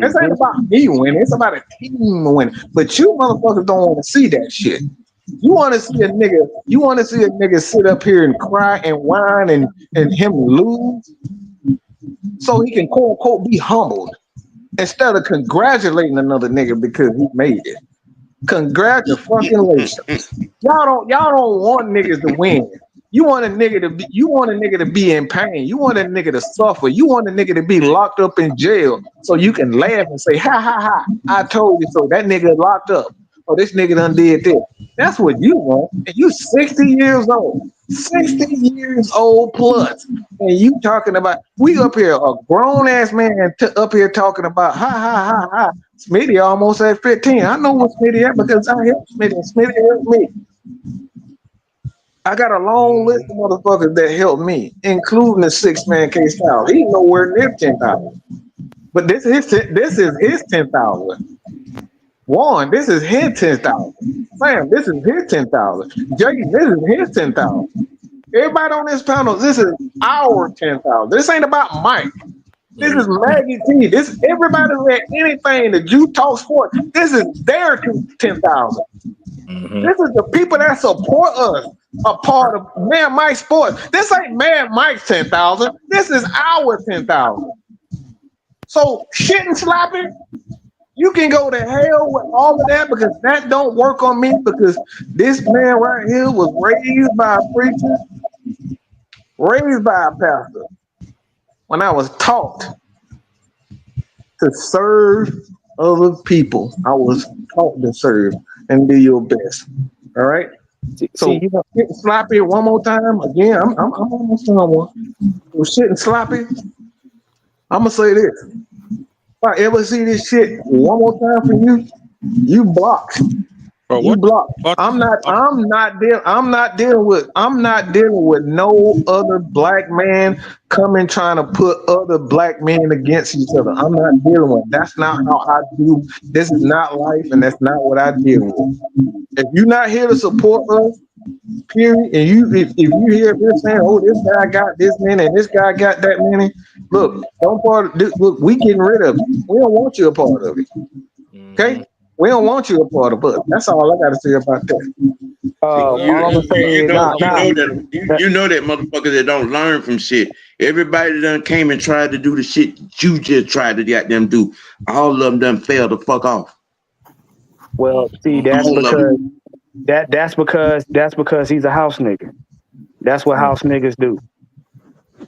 This ain't about me winning. It's about a team winning. But you motherfuckers don't want to see that shit. You want to see a nigga sit up here and cry and whine and him lose so he can quote unquote be humbled instead of congratulating another nigga because he made it. Congratulations. Y'all don't want niggas to win. You want a nigga to be in pain. You want a nigga to suffer. You want a nigga to be locked up in jail so you can laugh and say, ha ha ha, I told you so. That nigga locked up. Oh, this nigga done did this. That's what you want. And you 60 years old. 60 years old plus. And you talking about, we up here, a grown ass man up here talking about, ha ha ha ha. Smitty almost at 15. I know what Smitty at because I helped Smitty. Smitty helped me. I got a long list of motherfuckers that helped me, including the 6-man case style. He nowhere near 10,000. But this is his 10,000. Juan, this is his 10,000. Sam, this is his 10,000. Jay, this is his 10,000. Everybody on this panel, this is our 10,000. This ain't about Mike. This is Maggie T. This everybody read anything that you talk sports. This is their 10,000. This is the people that support us. A part of Man Mike Sports. This ain't Man Mike's 10,000. This is our 10,000. So shit and slapping, you can go to hell with all of that because that don't work on me because this man right here was raised by a preacher, raised by a pastor. When I was taught to serve other people, I was taught to serve and do your best. All right. So shit and sloppy one more time. Again, I'm almost on one. So shit and sloppy. I'm gonna say this. If I ever see this shit one more time for you, you blocked. Bro, you blocked. I'm not dealing with no other black man coming trying to put other black men against each other. I'm not dealing with. That's not how I do. This is not life, and that's not what I deal with. If you're not here to support us, period, and if you hear this saying, "Oh, this guy got this many, and this guy got that many," look, don't part of this. Look, we getting rid of you. We don't want you a part of it. Okay. We don't want you a part of us. That's all I got to say about that. All I'm gonna say is, You know that motherfuckers that don't learn from shit. Everybody that done came and tried to do the shit you just tried to get them do. All of them done failed the fuck off. well, see, that's All of because them. that's because he's a house nigga. That's what house niggas do.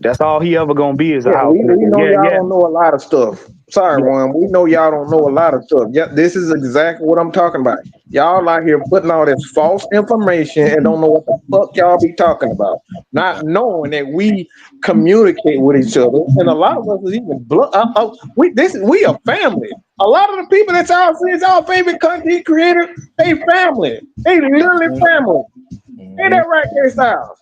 That's all he ever gonna be is a Yeah, house we nigga. know Yeah, y'all yeah, don't know a lot of stuff. Sorry, yeah. one. We know y'all don't know a lot of stuff. Yeah, this is exactly what I'm talking about. Y'all out here putting all this false information and don't know what the fuck y'all be talking about. Not knowing that we communicate with each other, and a lot of us is even we a family. A lot of the people that y'all see as our favorite content creators, they family. They literally family. Ain't that right there, Styles?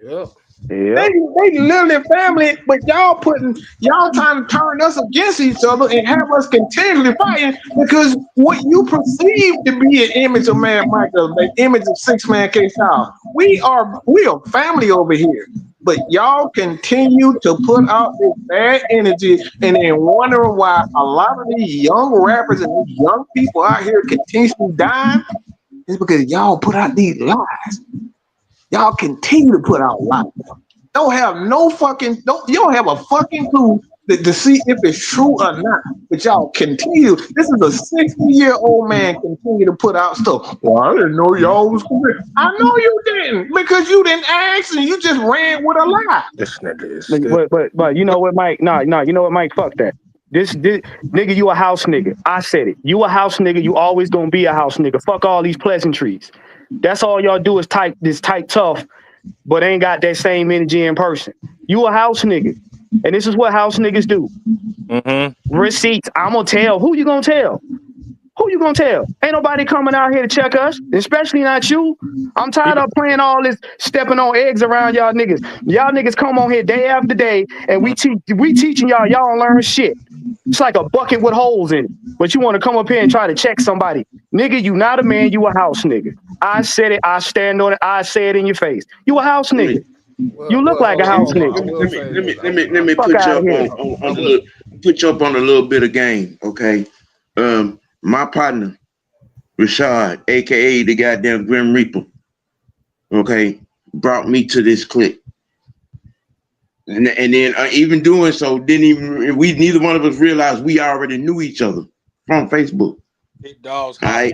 Yep. Yep. They literally family, but y'all trying to turn us against each other and have us continually fighting because what you perceive to be an image of man Michael, the image of 6 Man K Style. We are family over here. But y'all continue to put out this bad energy and then wondering why a lot of these young rappers and these young people out here continuously dying is because y'all put out these lies. Y'all continue to put out lies. You don't have a fucking clue to see if it's true or not. But y'all continue. This is a 60-year-old man continue to put out stuff. Well, I didn't know y'all was coming. I know you didn't because you didn't ask and you just ran with a lie. This nigga is Like, still. but you know what, Mike? Nah, you know what, Mike? Fuck that. This nigga, you a house nigga. I said it. You a house nigga. You always gonna be a house nigga. Fuck all these pleasantries. That's all y'all do is type tough, but ain't got that same energy in person. You a house nigga, and this is what house niggas do. Receipts. I'm gonna tell. Who you gonna tell? Who you gonna tell? Ain't nobody coming out here to check us, especially not you. I'm tired of playing all this stepping on eggs around y'all niggas. Y'all niggas come on here day after day, and we teaching y'all. Y'all don't learn shit. It's like a bucket with holes in it. But you want to come up here and try to check somebody. Nigga, you not a man, you a house nigga. I said it, I stand on it, I say it in your face. You a house Let me nigga. You look like a house Hold on. I nigga. will say this. let me Fuck put you out of up here. on a little bit of game, okay? My partner, Rashad, aka the goddamn Grim Reaper, okay, brought me to this clip. And then even doing so, neither one of us realized we already knew each other from Facebook. Big dogs All right.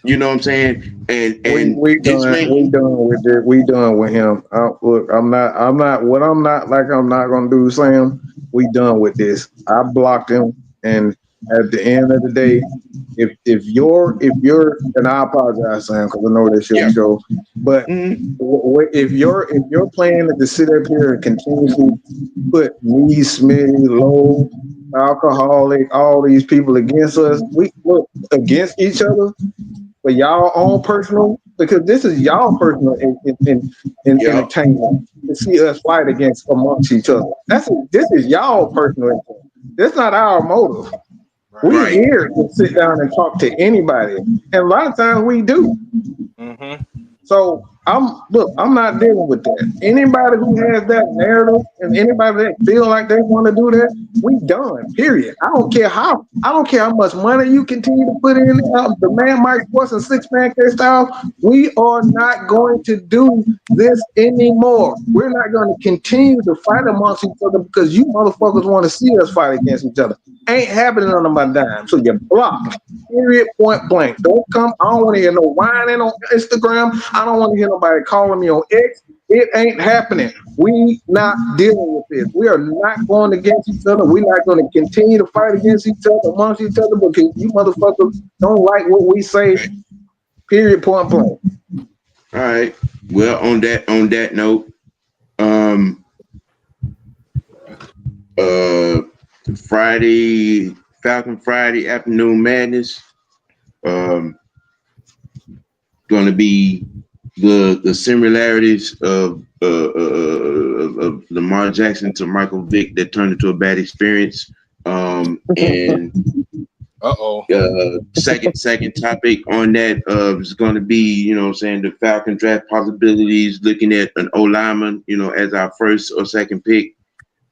You know what I'm saying? And We this done man, with it. We done with him. Look, I'm not gonna do, Sam. We done with this. I blocked him, and at the end of the day, if you're and I apologize, Sam, because I know this your yeah. show, but if your plan is to sit up here and continuously put me, Smitty, Low, alcoholic, all these people against us, we look against each other for y'all own personal, because this is y'all personal in Yeah. entertainment to see us fight against amongst each other. This is y'all personal. That's not our motive. We Right. here to sit down and talk to anybody, and a lot of times we do. So I'm not dealing with that. Anybody who has that narrative and anybody that feel like they want to do that, we done. Period. I don't care how much money you continue to put in the man Mike Sports and 6 Man K Style. We are not going to do this anymore. We're not going to continue to fight amongst each other because you motherfuckers want to see us fight against each other. Ain't happening under my dime. So you're blocked. Period. Point blank. Don't come. I don't want to hear no whining on Instagram. I don't want to hear nobody calling me on X. It ain't happening. We not dealing with this. We are not going against each other. We're not going to continue to fight against each other, amongst each other, because you motherfuckers don't like what we say. Period. Point blank. All right. Well, on that note, Falcon Friday Afternoon Madness, going to be the similarities of Lamar Jackson to Michael Vick that turned into a bad experience. And second topic on that is going to be, the Falcon draft possibilities, looking at an O lineman, as our first or second pick.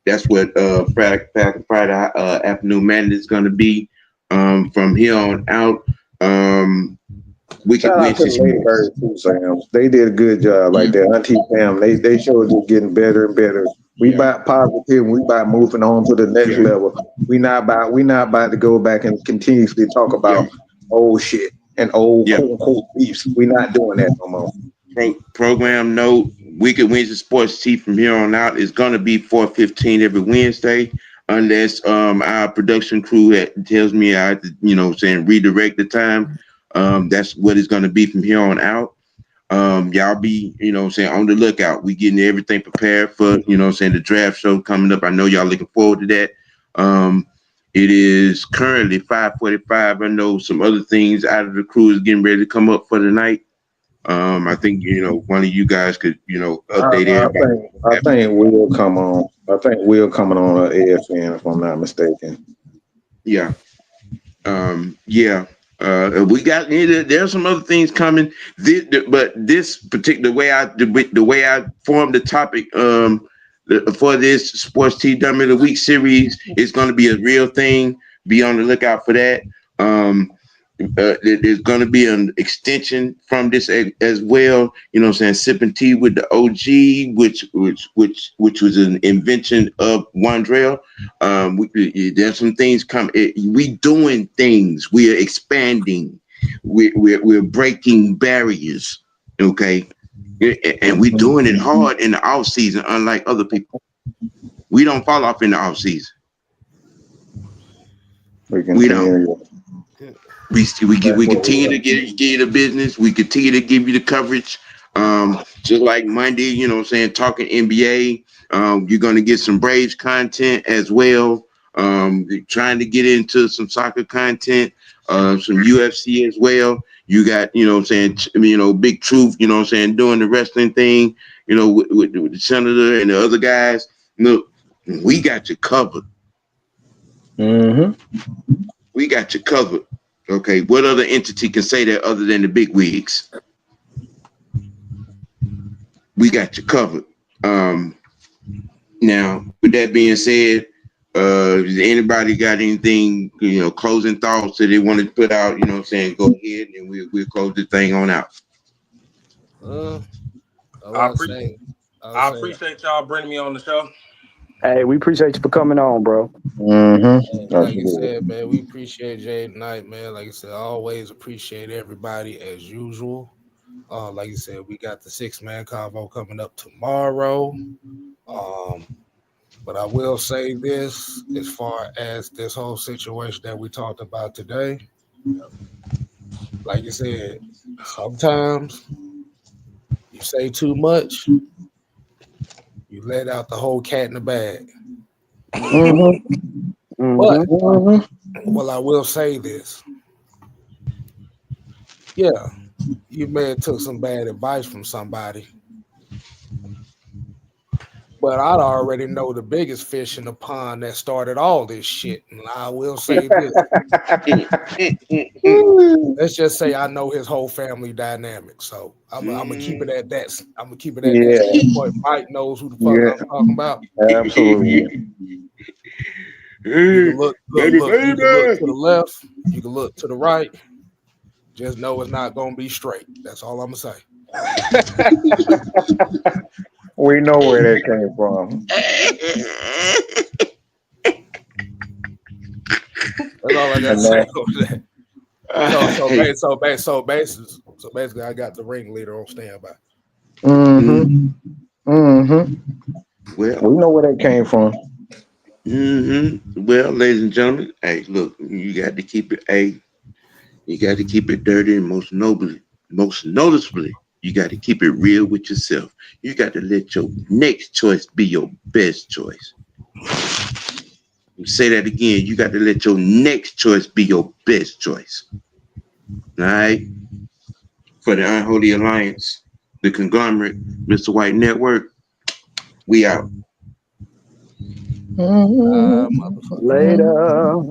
That's what Falcon Friday Afternoon Madness is going to be. From here on out, Wicked Shout out to Wednesday the Lady Sports. Birds too, Sam. They did a good job right there. Auntie Pam, they showed us getting better and better. We Yeah, about positive. We about moving on to the next yeah, level. We not about to go back and continuously talk yeah, about old shit and old yeah. quote unquote beefs. We not doing that no more. Program note: Wicked Wednesday Sports Tea from here on out is gonna be 4:15 every Wednesday, unless our production crew tells me I have to, saying redirect the time. That's what it's gonna be from here on out. Y'all be, on the lookout. We getting everything prepared for, the draft show coming up. I know y'all looking forward to that. It is currently 5:45. I know some other things out of the crew is getting ready to come up for the night. I think, one of you guys could, update everybody. I think Will come on. I think Will coming on AFN if I'm not mistaken. Yeah. Yeah. We got there's some other things coming. But this particular way I formed the topic for this Sports Tea Dummy of the Week series is going to be a real thing. Be on the lookout for that. There's going to be an extension from this as well. Sipping tea with the OG, which was an invention of Wandrell. There's some things come. We doing things. We are expanding. We're breaking barriers. Okay, and we doing it hard in the off season. Unlike other people, we don't fall off in the off season. We don't. We continue to give you the business. We continue to give you the coverage. Just like Monday, talking NBA. You're gonna get some Braves content as well. Trying to get into some soccer content, some UFC as well. You got, Big Truth, doing the wrestling thing, with the senator and the other guys. Look, we got you covered. Mm-hmm. We got you covered. Okay, what other entity can say that other than the big wigs? We got you covered. Now, with that being said, does anybody got anything, closing thoughts that they want to put out? Go ahead and we'll close the thing on out. I appreciate y'all bringing me on the show. Hey, we appreciate you for coming on, bro. Mm-hmm. Like you said, man, we appreciate Jay tonight, man. Like I said, always appreciate everybody as usual. Like you said, we got the 6-man convo coming up tomorrow. But I will say this as far as this whole situation that we talked about today. Like you said, sometimes you say too much, you let out the whole cat in the bag. But well, I will say this. Yeah, you may have took some bad advice from somebody. But I'd already know the biggest fish in the pond that started all this shit. And I will say this. Let's just say I know his whole family dynamic. So I'm gonna keep it at that. I'm gonna keep it at that standpoint. Mike knows who the fuck I'm talking about. Absolutely. You can look you can look to the left, you can look to the right. Just know it's not gonna be straight. That's all I'm gonna say. We know where that came from. That's all I gotta say on that. So basically, I got the ringleader on standby. Well, we know where that came from. Well, ladies and gentlemen, hey, look, you got to keep it. You got to keep it dirty, and most noticeably, you got to keep it real with yourself. You got to let your next choice be your best choice. Say that again. You got to let your next choice be your best choice. All right? For the Unholy Alliance, the conglomerate, Mr. White Network, we out. Later.